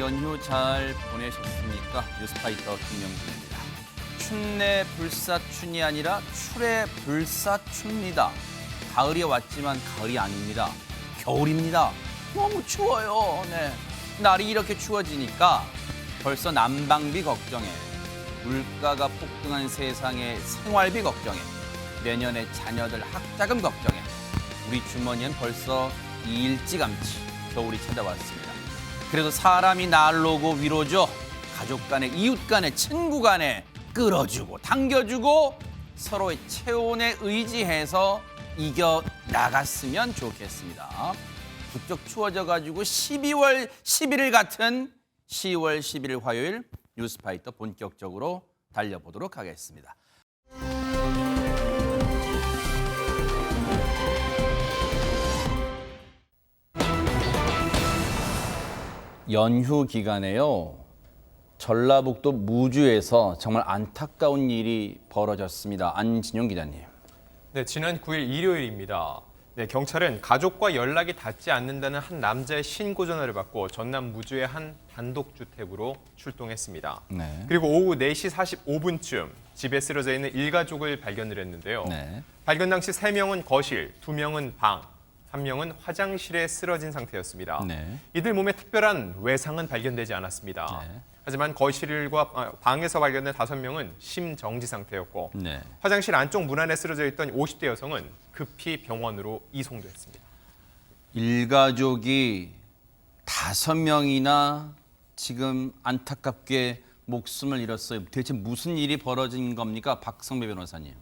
연휴 잘 보내셨습니까? 뉴스파이터 김명준입니다. 춘내 불사춘이 아니라 출애 불사춥니다. 가을이 왔지만 가을이 아닙니다. 겨울입니다. 너무 추워요. 네. 날이 이렇게 추워지니까 벌써 난방비 걱정에, 물가가 폭등한 세상에 생활비 걱정에, 내년에 자녀들 학자금 걱정에 우리 주머니엔 벌써 일찌감치 겨울이 찾아왔습니다. 그래도 사람이 날로고 위로죠. 가족 간에, 이웃 간에, 친구 간에 끌어주고 당겨주고 서로의 체온에 의지해서 이겨 나갔으면 좋겠습니다. 부쩍 추워져가지고 12월 11일 같은 10월 11일 화요일 뉴스파이터 본격적으로 달려보도록 하겠습니다. 연휴 기간에요. 전라북도 무주에서 정말 안타까운 일이 벌어졌습니다. 안진용 기자님. 네, 지난 9일 일요일입니다. 네, 경찰은 가족과 연락이 닿지 않는다는 한 남자의 신고 전화를 받고 전남 무주의 한 단독주택으로 출동했습니다. 네. 그리고 오후 4시 45분쯤 집에 쓰러져 있는 일가족을 발견을 했는데요. 네. 발견 당시 3명은 거실, 2명은 방, 1명은 화장실에 쓰러진 상태였습니다. 네. 이들 몸에 특별한 외상은 발견되지 않았습니다. 네. 하지만 거실과 방에서 발견된 5명은 심정지 상태였고 네. 화장실 안쪽 문 안에 쓰러져 있던 50대 여성은 급히 병원으로 이송됐습니다. 일가족이 5명이나 지금 안타깝게 목숨을 잃었어요. 대체 무슨 일이 벌어진 겁니까? 박성배 변호사님.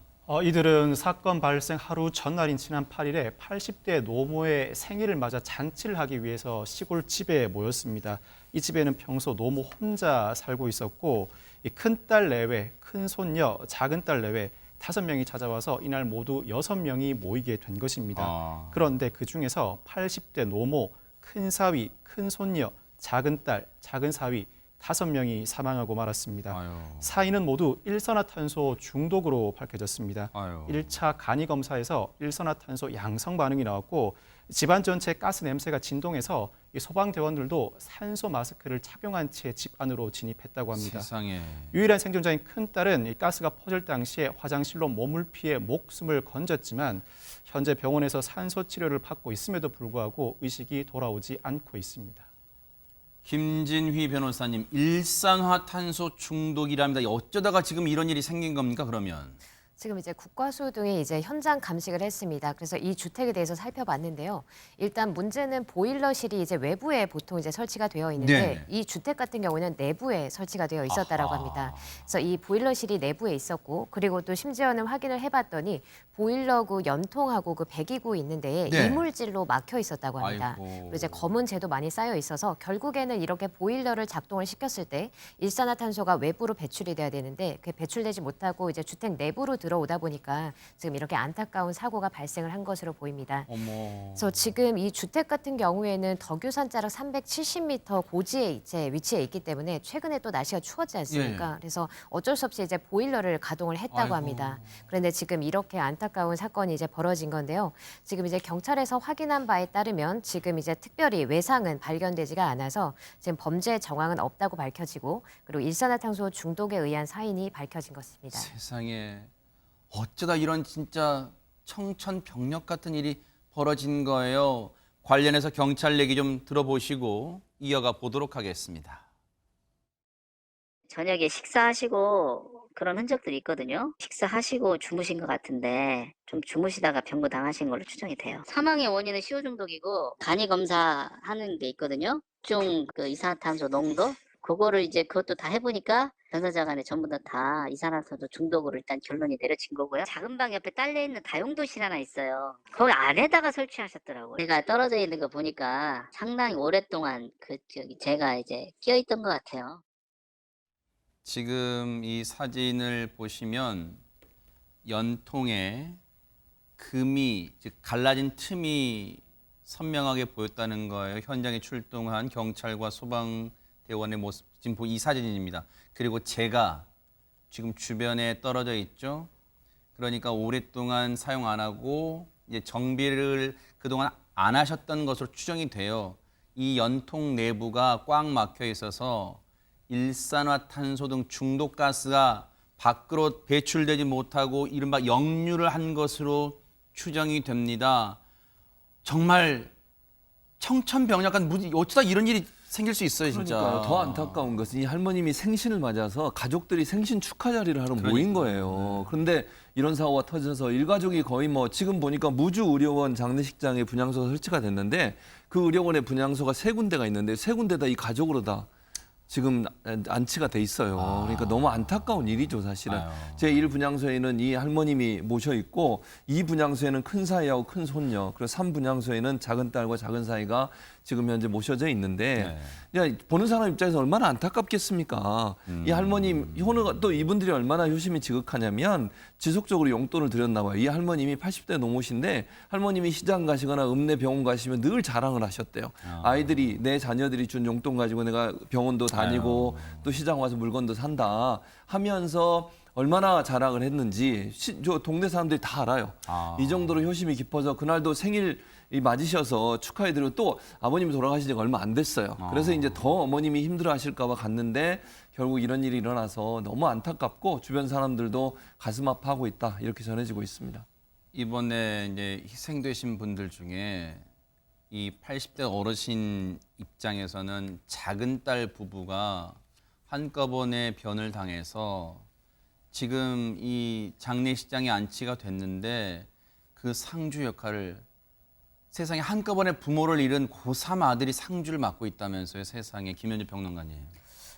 이들은 사건 발생 하루 전날인 지난 8일에 80대 노모의 생일을 맞아 잔치를 하기 위해서 시골 집에 모였습니다. 이 집에는 평소 노모 혼자 살고 있었고 큰딸 내외, 큰손녀, 작은딸 내외 5명이 찾아와서 이날 모두 6명이 모이게 된 것입니다. 그런데 그중에서 80대 노모, 큰사위, 큰손녀, 작은딸, 작은사위 5명이 사망하고 말았습니다. 아유. 사인은 모두 일산화탄소 중독으로 밝혀졌습니다. 아유. 1차 간이 검사에서 일산화탄소 양성 반응이 나왔고 집안 전체 가스 냄새가 진동해서 이 소방대원들도 산소 마스크를 착용한 채 집 안으로 진입했다고 합니다. 세상에. 유일한 생존자인 큰딸은 이 가스가 퍼질 당시에 화장실로 몸을 피해 목숨을 건졌지만 현재 병원에서 산소 치료를 받고 있음에도 불구하고 의식이 돌아오지 않고 있습니다. 김진휘 변호사님, 일산화탄소 중독이랍니다. 어쩌다가 지금 이런 일이 생긴 겁니까, 그러면? 지금 이제 국과수 등이 이제 현장 감식을 했습니다. 그래서 이 주택에 대해서 살펴봤는데요. 일단 문제는 보일러실이 이제 외부에 보통 이제 설치가 되어 있는데 네. 이 주택 같은 경우는 내부에 설치가 되어 있었다라고 아하. 합니다. 그래서 이 보일러실이 내부에 있었고 그리고 또 심지어는 확인을 해봤더니 보일러구 연통하고 그 배기구 있는 데에 네. 이물질로 막혀 있었다고 합니다. 아이고. 그리고 이제 검은 재도 많이 쌓여 있어서 결국에는 이렇게 보일러를 작동을 시켰을 때 일산화탄소가 외부로 배출이 돼야 되는데 그게 배출되지 못하고 이제 주택 내부로 들어오다 보니까 지금 이렇게 안타까운 사고가 발생을 한 것으로 보입니다. 어머. 그래서 지금 이 주택 같은 경우에는 덕유산자락 370m 고지에 이제 위치해 있기 때문에 최근에 또 날씨가 추웠지 않습니까? 예. 그래서 어쩔 수 없이 이제 보일러를 가동을 했다고 아이고. 합니다. 그런데 지금 이렇게 안타까운 사건이 이제 벌어진 건데요. 지금 이제 경찰에서 확인한 바에 따르면 지금 이제 특별히 외상은 발견되지가 않아서 지금 범죄 정황은 없다고 밝혀지고 그리고 일산화탄소 중독에 의한 사인이 밝혀진 것입니다. 세상에. 어쩌다 이런 진짜 청천벽력 같은 일이 벌어진 거예요. 관련해서 경찰 얘기 좀 들어보시고 이어가 보도록 하겠습니다. 저녁에 식사하시고 그런 흔적들이 있거든요. 식사하시고 주무신 것 같은데 좀 주무시다가 병고 당하신 걸로 추정이 돼요. 사망의 원인은 CO 중독이고 간이 검사하는 게 있거든요. 그 이산화탄소 농도 그거를 이제 그것도 다 해보니까 전사자 간에 전부 다 이산화탄소 중독으로 일단 결론이 내려진 거고요. 작은 방 옆에 딸려 있는 다용도실 하나 있어요. 거기 안에다가 설치하셨더라고요. 제가 떨어져 있는 거 보니까 상당히 오랫동안 제가 이제 끼어 있던 것 같아요. 지금 이 사진을 보시면 연통에 금이, 즉 갈라진 틈이 선명하게 보였다는 거예요. 현장에 출동한 경찰과 소방대원의 모습, 지금 이 사진입니다. 그리고 제가 지금 주변에 떨어져 있죠. 그러니까 오랫동안 사용 안 하고 이제 정비를 그동안 안 하셨던 것으로 추정이 돼요. 이 연통 내부가 꽉 막혀 있어서 일산화탄소 등 중독가스가 밖으로 배출되지 못하고 이른바 역류를 한 것으로 추정이 됩니다. 정말 청천벽력한 어쩌다 이런 일이 생길 수 있어요, 진짜. 그러니까요. 더 안타까운 것은 이 할머님이 생신을 맞아서 가족들이 생신 축하 자리를 하러 모인 거예요. 그런데 이런 사고가 터져서 일가족이 거의 뭐 지금 보니까 무주의료원 장례식장에 분향소가 설치가 됐는데 그 의료원에 분향소가 3군데가 있는데 3군데 다 이 가족으로 다 지금 안치가 돼 있어요. 그러니까 너무 안타까운 일이죠, 사실은. 제1 분향소에는 이 할머님이 모셔 있고 2 분향소에는 큰 사이하고 큰 손녀, 그리고 3 분향소에는 작은 딸과 작은 사이가 지금 현재 모셔져 있는데 야, 보는 사람 입장에서 얼마나 안타깝겠습니까? 이 할머님 효는 또 이분들이 얼마나 효심이 지극하냐면 지속적으로 용돈을 드렸나 봐요. 이 할머님이 80대 노모신데 할머님이 시장 가시거나 읍내 병원 가시면 늘 자랑을 하셨대요. 아이들이 내 자녀들이 준 용돈 가지고 내가 병원도 다니고 또 시장 와서 물건도 산다 하면서 얼마나 자랑을 했는지 저 동네 사람들이 다 알아요. 이 정도로 효심이 깊어서 그날도 생일 맞으셔서 축하해드리고 또 아버님이 돌아가신 지가 얼마 안 됐어요. 그래서 이제 더 어머님이 힘들어하실까 봐 갔는데 결국 이런 일이 일어나서 너무 안타깝고 주변 사람들도 가슴 아파하고 있다 이렇게 전해지고 있습니다. 이번에 이제 희생되신 분들 중에 이 80대 어르신 입장에서는 작은 딸 부부가 한꺼번에 변을 당해서 지금 이 장례식장에 안치가 됐는데 그 상주 역할을 세상에 한꺼번에 부모를 잃은 고3 아들이 상주를 맡고 있다면서요. 세상에. 김현주 평론가님.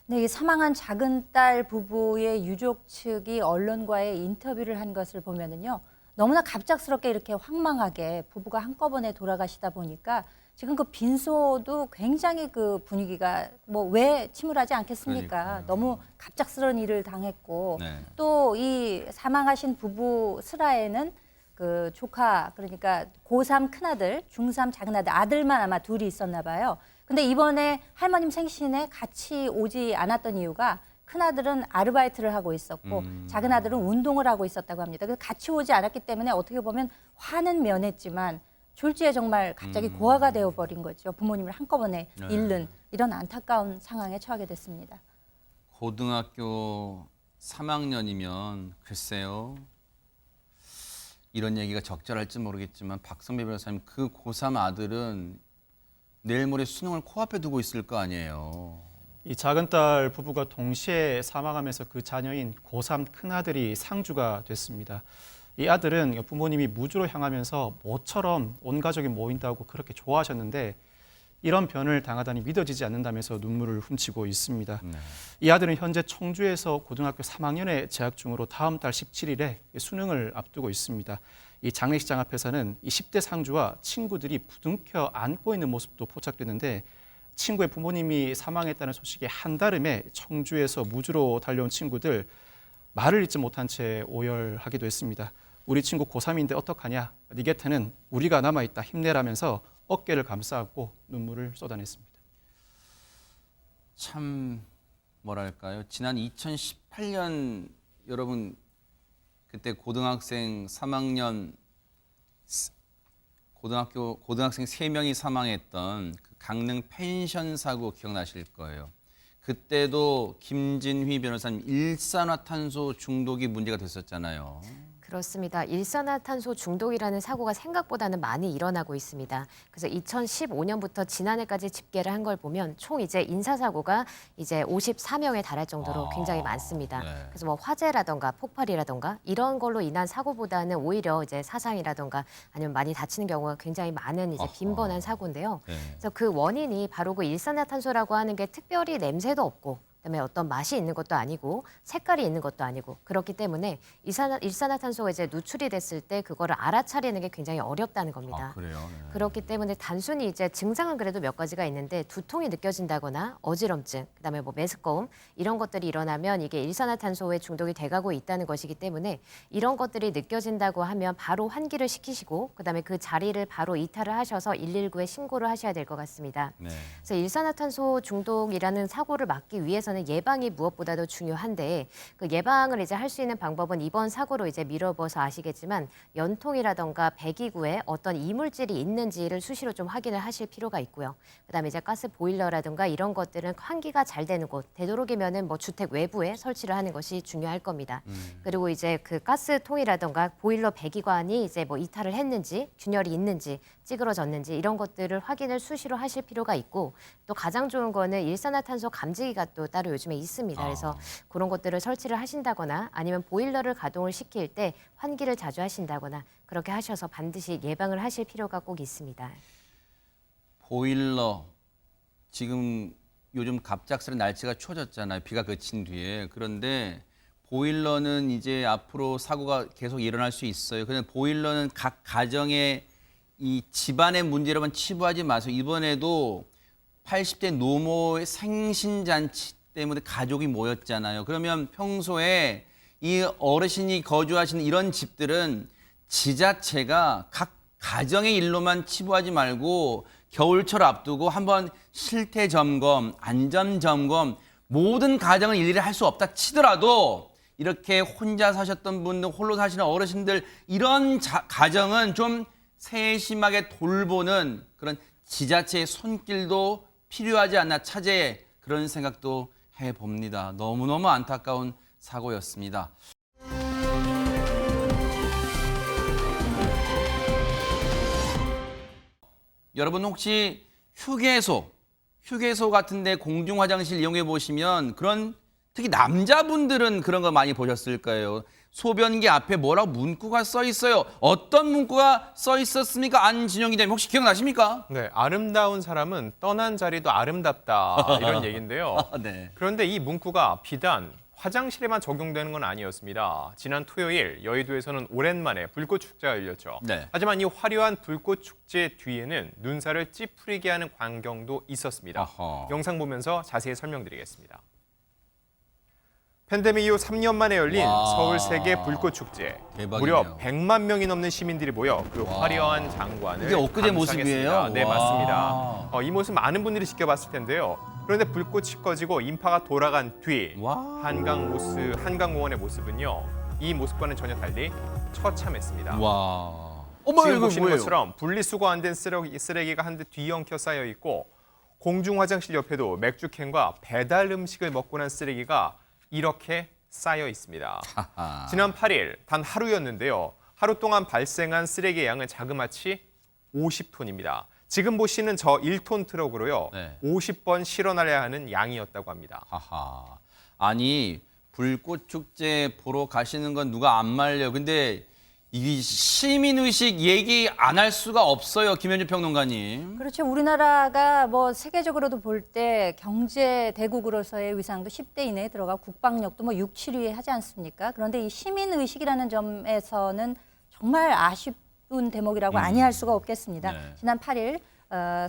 네, 이 사망한 작은 딸 부부의 유족 측이 언론과의 인터뷰를 한 것을 보면은요. 너무나 갑작스럽게 이렇게 황망하게 부부가 한꺼번에 돌아가시다 보니까 지금 그 빈소도 굉장히 그 분위기가 뭐 왜 침울하지 않겠습니까? 그러니까요. 너무 갑작스러운 일을 당했고 네. 또 이 사망하신 부부 슬하에는 그 조카 그러니까 고3 큰아들, 중3 작은아들, 아들만 아마 둘이 있었나 봐요. 근데 이번에 할머님 생신에 같이 오지 않았던 이유가 큰아들은 아르바이트를 하고 있었고 작은아들은 운동을 하고 있었다고 합니다. 그래서 같이 오지 않았기 때문에 어떻게 보면 화는 면했지만 졸지에 정말 갑자기 고아가 되어버린 거죠. 부모님을 한꺼번에 잃는 이런 안타까운 상황에 처하게 됐습니다. 고등학교 3학년이면 글쎄요. 이런 얘기가 적절할지 모르겠지만 박성배 변호사님 그 고3 아들은 내일 모레 수능을 코앞에 두고 있을 거 아니에요. 이 작은 딸 부부가 동시에 사망하면서 그 자녀인 고3 큰아들이 상주가 됐습니다. 이 아들은 부모님이 무주로 향하면서 모처럼 온 가족이 모인다고 그렇게 좋아하셨는데 이런 변을 당하다니 믿어지지 않는다면서 눈물을 훔치고 있습니다. 이 아들은 현재 청주에서 고등학교 3학년에 재학 중으로 다음 달 17일에 수능을 앞두고 있습니다. 이 장례식장 앞에서는 이 10대 상주와 친구들이 부둥켜 안고 있는 모습도 포착되는데 친구의 부모님이 사망했다는 소식에 한달음에 청주에서 무주로 달려온 친구들 말을 잇지 못한 채 오열하기도 했습니다. 우리 친구 고3인데 어떡하냐? 네 곁에는 우리가 남아있다 힘내라면서 어깨를 감싸안고 눈물을 쏟아냈습니다. 참 뭐랄까요? 지난 2018년 여러분 그때 고등학생 3학년 고등학생 3명이 사망했던 그 강릉 펜션 사고 기억나실 거예요. 그때도 김진휘 변호사님 일산화탄소 중독이 문제가 됐었잖아요. 그렇습니다. 일산화탄소 중독이라는 사고가 생각보다는 많이 일어나고 있습니다. 그래서 2015년부터 지난해까지 집계를 한 걸 보면 총 이제 인사사고가 이제 54명에 달할 정도로 굉장히 많습니다. 네. 그래서 뭐 화재라던가 폭발이라던가 이런 걸로 인한 사고보다는 오히려 이제 사상이라던가 아니면 많이 다치는 경우가 굉장히 많은 이제 빈번한 사고인데요. 네. 그래서 그 원인이 바로 그 일산화탄소라고 하는 게 특별히 냄새도 없고 그다음에 어떤 맛이 있는 것도 아니고 색깔이 있는 것도 아니고 그렇기 때문에 일산화탄소가 이제 누출이 됐을 때 그거를 알아차리는 게 굉장히 어렵다는 겁니다. 그래요? 네. 그렇기 때문에 단순히 이제 증상은 그래도 몇 가지가 있는데 두통이 느껴진다거나 어지럼증, 그다음에 뭐 메스꺼움 이런 것들이 일어나면 이게 일산화탄소에 중독이 돼가고 있다는 것이기 때문에 이런 것들이 느껴진다고 하면 바로 환기를 시키시고 그다음에 그 자리를 바로 이탈을 하셔서 119에 신고를 하셔야 될 것 같습니다. 네. 그래서 일산화탄소 중독이라는 사고를 막기 위해서는 위해서는 예방이 무엇보다도 중요한데 그 예방을 이제 할 수 있는 방법은 이번 사고로 이제 미뤄봐서 아시겠지만 연통이라던가 배기구에 어떤 이물질이 있는지를 수시로 좀 확인을 하실 필요가 있고요. 그다음에 이제 가스 보일러라든가 이런 것들은 환기가 잘 되는 곳, 되도록이면은 뭐 주택 외부에 설치를 하는 것이 중요할 겁니다. 그리고 이제 그 가스통이라든가 보일러 배기관이 이제 뭐 이탈을 했는지, 균열이 있는지, 찌그러졌는지 이런 것들을 확인을 수시로 하실 필요가 있고 또 가장 좋은 거는 일산화탄소 감지기가 또 따로 요즘에 있습니다. 그래서 그런 것들을 설치를 하신다거나 아니면 보일러를 가동을 시킬 때 환기를 자주 하신다거나 그렇게 하셔서 반드시 예방을 하실 필요가 꼭 있습니다. 보일러 지금 요즘 갑작스런 날씨가 추워졌잖아요. 비가 그친 뒤에. 그런데 보일러는 이제 앞으로 사고가 계속 일어날 수 있어요. 그런데 보일러는 각 가정의 이 집안의 문제로만 치부하지 마세요. 이번에도 80대 노모의 생신잔치 때문에 가족이 모였잖아요. 그러면 평소에 이 어르신이 거주하시는 이런 집들은 지자체가 각 가정의 일로만 치부하지 말고 겨울철 앞두고 한번 실태 점검, 안전 점검, 모든 가정을 일일이 할 수 없다 치더라도 이렇게 혼자 사셨던 분들, 홀로 사시는 어르신들 이런 가정은 좀 세심하게 돌보는 그런 지자체의 손길도 필요하지 않나 차제에 그런 생각도 해봅니다. 너무너무 안타까운 사고였습니다. 여러분 혹시 휴게소 같은 데 공중 화장실 이용해 보시면 그런 특히 남자분들은 그런 거 많이 보셨을 거예요. 소변기 앞에 뭐라고 문구가 써 있어요. 어떤 문구가 써 있었습니까? 안진영 기자님 혹시 기억나십니까? 네, 아름다운 사람은 떠난 자리도 아름답다 이런 얘기인데요. 네. 그런데 이 문구가 비단 화장실에만 적용되는 건 아니었습니다. 지난 토요일 여의도에서는 오랜만에 불꽃 축제가 열렸죠. 네. 하지만 이 화려한 불꽃 축제 뒤에는 눈살을 찌푸리게 하는 광경도 있었습니다. 어허. 영상 보면서 자세히 설명드리겠습니다. 팬데믹 이후 3년 만에 열린 와. 서울 세계 불꽃 축제. 대박이네요. 무려 100만 명이 넘는 시민들이 모여 그 화려한 장관을 이게 엊그제 감상했습니다. 모습이에요? 네, 와. 맞습니다. 이 모습 많은 분들이 지켜봤을 텐데요. 그런데 불꽃이 꺼지고 인파가 돌아간 뒤 와. 한강공원의 모습은요. 이 모습과는 전혀 달리 처참했습니다. 와. 지금 보시는 것처럼 분리수거 안 된 쓰레기가 한 대 뒤엉켜 쌓여 있고 공중 화장실 옆에도 맥주캔과 배달 음식을 먹고 난 쓰레기가 이렇게 쌓여 있습니다. 하하. 지난 8일 단 하루였는데요. 하루 동안 발생한 쓰레기의 양은 자그마치 50톤입니다. 지금 보시는 저 1톤 트럭으로요. 네. 50번 실어나려야 하는 양이었다고 합니다. 하하. 아니 불꽃 축제 보러 가시는 건 누가 안 말려. 근데 이 시민의식 얘기 안 할 수가 없어요. 김현주 평론가님. 그렇죠. 우리나라가 뭐 세계적으로도 볼 때 경제 대국으로서의 위상도 10대 이내에 들어가 국방력도 뭐 6, 7위에 하지 않습니까? 그런데 이 시민 의식이라는 점에서는 정말 아쉬운 대목이라고 아니할 수가 없겠습니다. 네. 지난 8일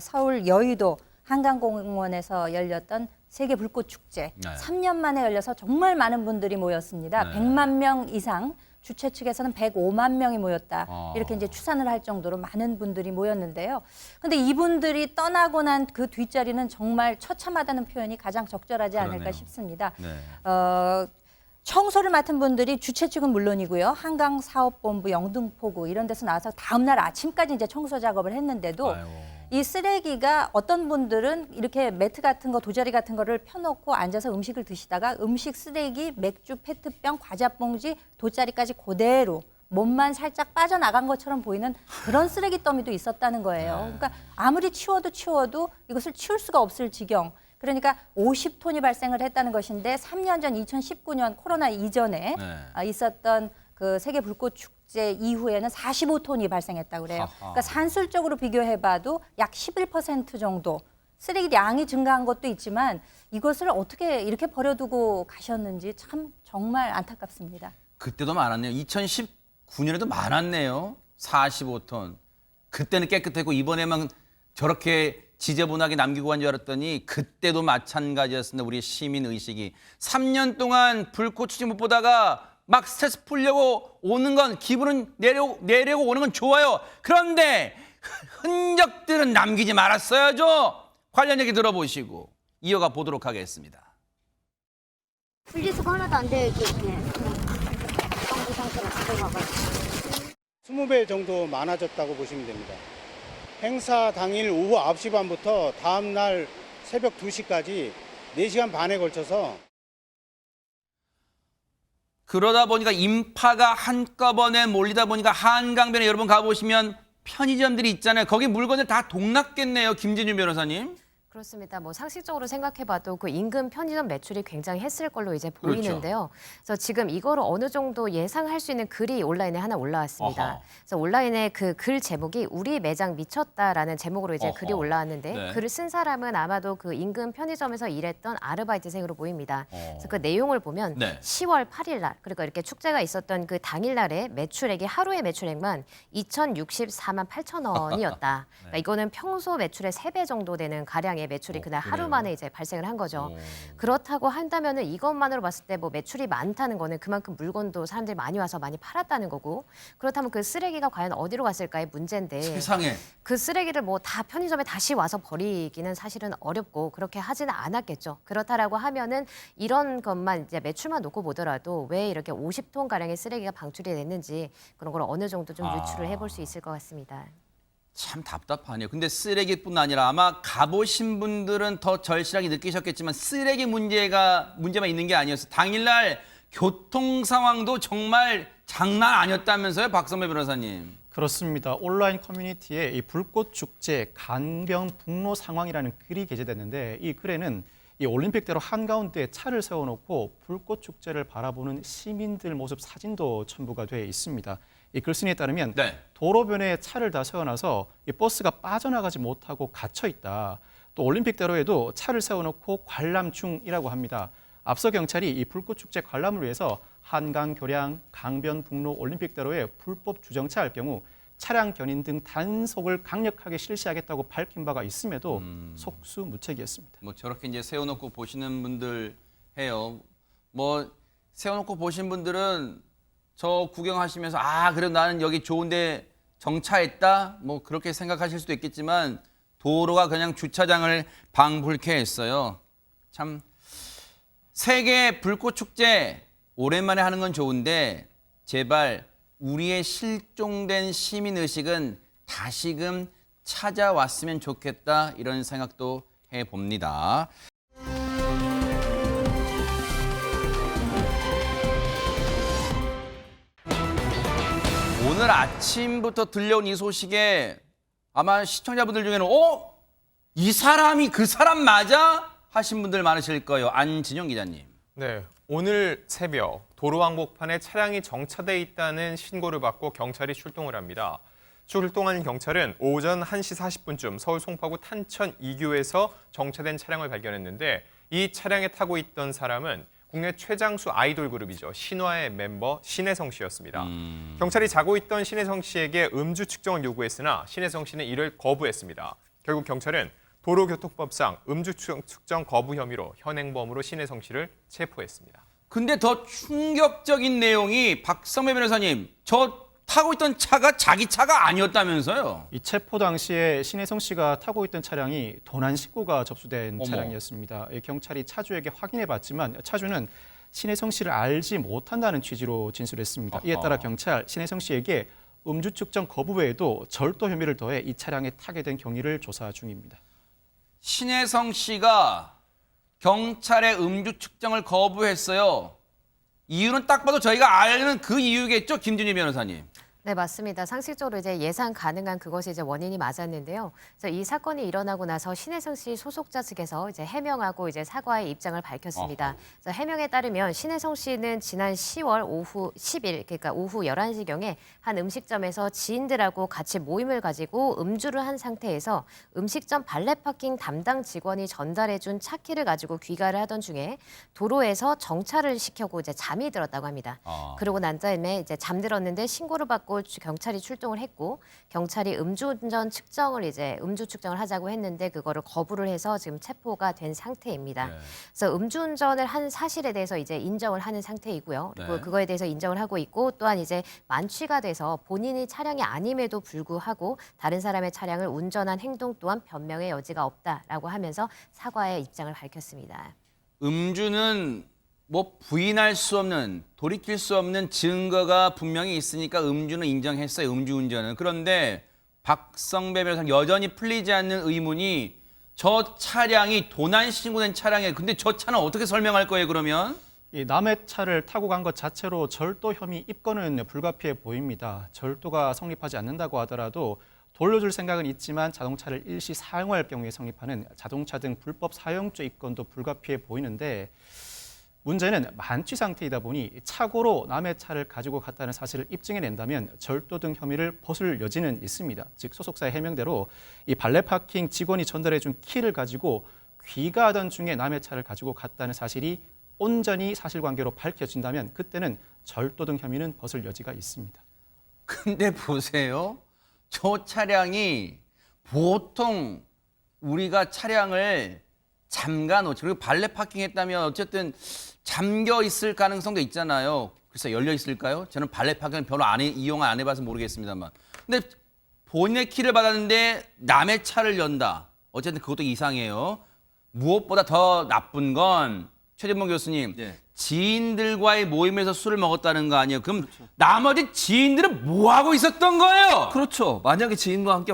서울 여의도 한강공원에서 열렸던 세계 불꽃 축제. 네. 3년 만에 열려서 정말 많은 분들이 모였습니다. 네. 100만 명 이상. 주최 측에서는 105만 명이 모였다. 아. 이렇게 이제 추산을 할 정도로 많은 분들이 모였는데요. 근데 이분들이 떠나고 난 그 뒷자리는 정말 처참하다는 표현이 가장 적절하지 않을까 그러네요. 싶습니다. 네. 청소를 맡은 분들이 주최 측은 물론이고요. 한강사업본부, 영등포구 이런 데서 나와서 다음 날 아침까지 이제 청소 작업을 했는데도 아이고. 이 쓰레기가 어떤 분들은 이렇게 매트 같은 거, 도자리 같은 거를 펴놓고 앉아서 음식을 드시다가 음식 쓰레기, 맥주, 페트병, 과자봉지, 돗자리까지 그대로 몸만 살짝 빠져나간 것처럼 보이는 그런 쓰레기 더미도 있었다는 거예요. 그러니까 아무리 치워도 이것을 치울 수가 없을 지경. 그러니까 50톤이 발생을 했다는 것인데 3년 전 2019년 코로나 이전에 네. 있었던 그 세계 불꽃 축제 이후에는 45톤이 발생했다고 그래요. 하하. 그러니까 산술적으로 비교해봐도 약 11% 정도 쓰레기 양이 증가한 것도 있지만 이것을 어떻게 이렇게 버려두고 가셨는지 참 정말 안타깝습니다. 그때도 많았네요. 2019년에도 많았네요. 45톤. 그때는 깨끗했고 이번에만 저렇게 지저분하게 남기고 간 줄 알았더니 그때도 마찬가지였습니다. 우리의 시민의식이. 3년 동안 불꽃 축제 못 보다가 막 스트레스 풀려고 오는 건 기분은 내려고 오는 건 좋아요. 그런데 흔적들은 남기지 말았어야죠. 관련 얘기 들어보시고 이어가 보도록 하겠습니다. 분리수거 하나도 안 되어 있고 정부 상태가 가져가가지고. 20배 정도 많아졌다고 보시면 됩니다. 행사 당일 오후 9시 반부터 다음 날 새벽 2시까지 4시간 반에 걸쳐서 그러다 보니까 인파가 한꺼번에 몰리다 보니까 한강변에 여러분 가보시면 편의점들이 있잖아요. 거기 물건을 다 동났겠네요. 김진유 변호사님. 그렇습니다. 뭐 상식적으로 생각해봐도 그 인근 편의점 매출이 굉장히 했을 걸로 이제 그렇죠. 보이는데요. 그래서 지금 이거를 어느 정도 예상할 수 있는 글이 온라인에 하나 올라왔습니다. 어허. 그래서 온라인에 그 글 제목이 우리 매장 미쳤다라는 제목으로 이제 어허. 글이 올라왔는데 네. 글을 쓴 사람은 아마도 그 인근 편의점에서 일했던 아르바이트생으로 보입니다. 어. 그래서 그 내용을 보면 네. 10월 8일 날 그러니까 이렇게 축제가 있었던 그 당일 날에 매출액이 하루의 매출액만 2,064만 8천 원이었다. 그러니까 이거는 평소 매출의 3배 정도 되는 가량의 매출이 그날 하루 그래요? 만에 이제 발생을 한 거죠. 오. 그렇다고 한다면은 이것만으로 봤을 때 뭐 매출이 많다는 거는 그만큼 물건도 사람들이 많이 와서 많이 팔았다는 거고 그렇다면 그 쓰레기가 과연 어디로 갔을까의 문제인데 세상에. 그 쓰레기를 뭐 다 편의점에 다시 와서 버리기는 사실은 어렵고 그렇게 하지는 않았겠죠. 그렇다라고 하면은 이런 것만 이제 매출만 놓고 보더라도 왜 이렇게 50톤 가량의 쓰레기가 방출이 됐는지 그런 걸 어느 정도 좀 유추를 해볼 수 있을 것 같습니다. 참 답답하네요. 근데 쓰레기뿐 아니라 아마 가보신 분들은 더 절실하게 느끼셨겠지만 쓰레기 문제만 있는 게 아니었어요. 당일날 교통 상황도 정말 장난 아니었다면서요, 박선배 변호사님. 그렇습니다. 온라인 커뮤니티에 이 불꽃 축제 강변북로 상황이라는 글이 게재됐는데 이 글에는 이 올림픽대로 한가운데 차를 세워놓고 불꽃 축제를 바라보는 시민들 모습 사진도 첨부가 되어 있습니다. 이 글쓴이에 따르면 네. 도로변에 차를 다 세워놔서 이 버스가 빠져나가지 못하고 갇혀 있다. 또 올림픽대로에도 차를 세워놓고 관람 중이라고 합니다. 앞서 경찰이 이 불꽃축제 관람을 위해서 한강 교량, 강변북로 올림픽대로에 불법 주정차할 경우 차량 견인 등 단속을 강력하게 실시하겠다고 밝힌 바가 있음에도 속수무책이었습니다. 뭐 저렇게 이제 세워놓고 보시는 분들 해요. 뭐 세워놓고 보신 분들은 저 구경하시면서 아 그래도 나는 여기 좋은데 정차했다 뭐 그렇게 생각하실 수도 있겠지만 도로가 그냥 주차장을 방불케 했어요. 참 세계 불꽃 축제 오랜만에 하는 건 좋은데 제발 우리의 실종된 시민 의식은 다시금 찾아왔으면 좋겠다 이런 생각도 해봅니다. 오늘 아침부터 들려온 이 소식에 아마 시청자분들 중에는 이 사람이 그 사람 맞아? 하신 분들 많으실 거예요. 안진영 기자님. 네, 오늘 새벽 도로 항복판에 차량이 정차돼 있다는 신고를 받고 경찰이 출동을 합니다. 출동한 경찰은 오전 1시 40분쯤 서울 송파구 탄천 2교에서 정차된 차량을 발견했는데 이 차량에 타고 있던 사람은 국내 최장수 아이돌 그룹이죠. 신화의 member 신혜성 씨였습니다. 경찰이 자고 있던 신혜성 씨에게 음주 측정을 요구했으나 신혜성 씨는 이를 거부했습니다. 결국 경찰은 도로교통법상 음주 측정 거부 혐의로 현행범으로 신혜성 씨를 체포했습니다. 근데 더 충격적인 내용이 박성배 변호사님, 저 타고 있던 차가 자기 차가 아니었다면서요? 이 체포 당시에 신혜성 씨가 타고 있던 차량이 도난 신고가 접수된 어머. 차량이었습니다. 경찰이 차주에게 확인해봤지만 차주는 신혜성 씨를 알지 못한다는 취지로 진술했습니다. 이에 따라 경찰 신혜성 씨에게 음주 측정 거부 외에도 절도 혐의를 더해 이 차량에 타게 된 경위를 조사 중입니다. 신혜성 씨가 경찰의 음주 측정을 거부했어요. 이유는 딱 봐도 저희가 아는 그 이유겠죠, 김준희 변호사님. 네, 맞습니다. 상식적으로 이제 예상 가능한 그것이 이제 원인이 맞았는데요. 그래서 이 사건이 일어나고 나서 신혜성 씨 소속자 측에서 이제 해명하고 이제 사과의 입장을 밝혔습니다. 그래서 해명에 따르면 신혜성 씨는 지난 10월 오후 10일, 그러니까 오후 11시경에 한 음식점에서 지인들하고 같이 모임을 가지고 음주를 한 상태에서 음식점 발레 파킹 담당 직원이 전달해준 차키를 가지고 귀가를 하던 중에 도로에서 정차를 시켜고 이제 잠이 들었다고 합니다. 그러고 난 다음에 이제 잠들었는데 신고를 받고 경찰이 출동을 했고 경찰이 음주운전 측정을 음주 측정을 하자고 했는데 그거를 거부를 해서 지금 체포가 된 상태입니다. 네. 그래서 음주운전을 한 사실에 대해서 이제 인정을 하는 상태이고요. 그리고 네. 그거에 대해서 인정을 하고 있고 또한 이제 만취가 돼서 본인이 차량이 아님에도 불구하고 다른 사람의 차량을 운전한 행동 또한 변명의 여지가 없다라고 하면서 사과의 입장을 밝혔습니다. 음주는 뭐 부인할 수 없는, 돌이킬 수 없는 증거가 분명히 있으니까 음주는 인정했어요. 음주운전은. 그런데 박성배 변호사 여전히 풀리지 않는 의문이 저 차량이 도난 신고된 차량이에요. 근데 저 차는 어떻게 설명할 거예요, 그러면? 이 남의 차를 타고 간 것 자체로 절도 혐의 입건은 불가피해 보입니다. 절도가 성립하지 않는다고 하더라도 돌려줄 생각은 있지만 자동차를 일시 사용할 경우에 성립하는 자동차 등 불법 사용죄 입건도 불가피해 보이는데 문제는 만취 상태이다 보니 착오로 남의 차를 가지고 갔다는 사실을 입증해낸다면 절도 등 혐의를 벗을 여지는 있습니다. 즉 소속사의 해명대로 이 발레 파킹 직원이 전달해준 키를 가지고 귀가하던 중에 남의 차를 가지고 갔다는 사실이 온전히 사실관계로 밝혀진다면 그때는 절도 등 혐의는 벗을 여지가 있습니다. 근데 보세요. 저 차량이 보통 우리가 차량을 잠가 놓죠. 그리고 발레 파킹 했다면 어쨌든 잠겨 있을 가능성도 있잖아요. 글쎄 열려 있을까요? 저는 발레 파킹 별로 이용 안 해봐서 모르겠습니다만. 근데 본인의 키를 받았는데 남의 차를 연다. 어쨌든 그것도 이상해요. 무엇보다 더 나쁜 건 최진봉 교수님, 예. 지인들과의 모임에서 술을 먹었다는 거 아니에요? 그럼 나머지 지인들은 뭐 하고 있었던 거예요? 그렇죠. 만약에 지인과 함께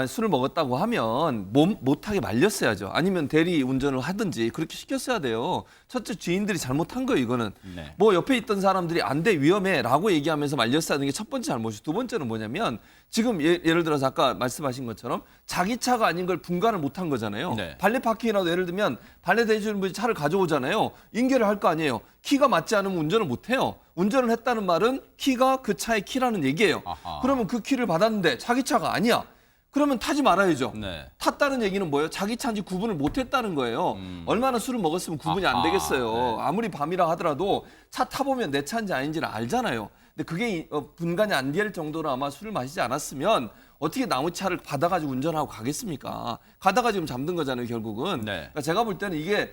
술을 먹었다고 하면 못하게 말렸어야죠. 아니면 대리 운전을 하든지 그렇게 시켰어야 돼요. 첫째, 지인들이 잘못한 거예요, 이거는. 네. 뭐 옆에 있던 사람들이 안 돼, 위험해라고 얘기하면서 말렸어야 하는 게 첫 번째 잘못이고, 두 번째는 뭐냐면 지금 예를 들어서 아까 말씀하신 것처럼 자기 차가 아닌 걸 분간을 못한 거잖아요. 네. 발레 파킹이라도 예를 들면 발레 대주는 분이 차를 가져오잖아요. 인계를 할 거 아니에요. 키가 맞지 않으면 운전을 못해요. 운전을 했다는 말은 키가 그 차의 키라는 얘기예요. 아하. 그러면 그 키를 받았는데 자기 차가 아니야. 그러면 타지 말아야죠. 네. 탔다는 얘기는 뭐예요? 자기 차인지 구분을 못했다는 거예요. 얼마나 술을 먹었으면 구분이 안 아하, 되겠어요. 네. 아무리 밤이라 하더라도 차 타보면 내 차인지 아닌지는 알잖아요. 근데 그게 분간이 안 될 정도로 아마 술을 마시지 않았으면 어떻게 남의 차를 받아가지고 운전하고 가겠습니까? 가다가 지금 잠든 거잖아요, 결국은. 네. 그러니까 제가 볼 때는 이게